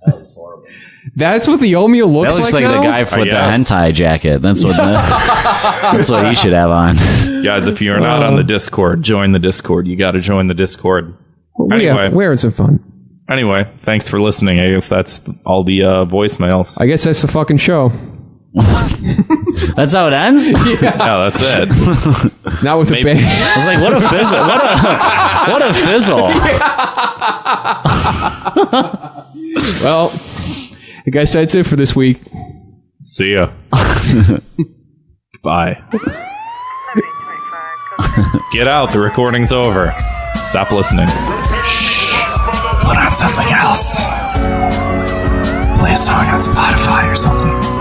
That was horrible. That's what the oatmeal looks like. That looks like now? the guy with the hentai jacket. That's what that's what he should have on. Guys, if you're not on the Discord, join the Discord. You got to join the Discord. Anyway, we're having some fun. Anyway, thanks for listening. I guess that's all the voicemails. I guess that's the fucking show. That's how it ends? Yeah, that's it. Not with the band. I was like, what a fizzle. What a fizzle. Well, I guess that's it for this week. See ya. Bye. Get out. The recording's over. Stop listening. Put on something else. Play a song on Spotify or something.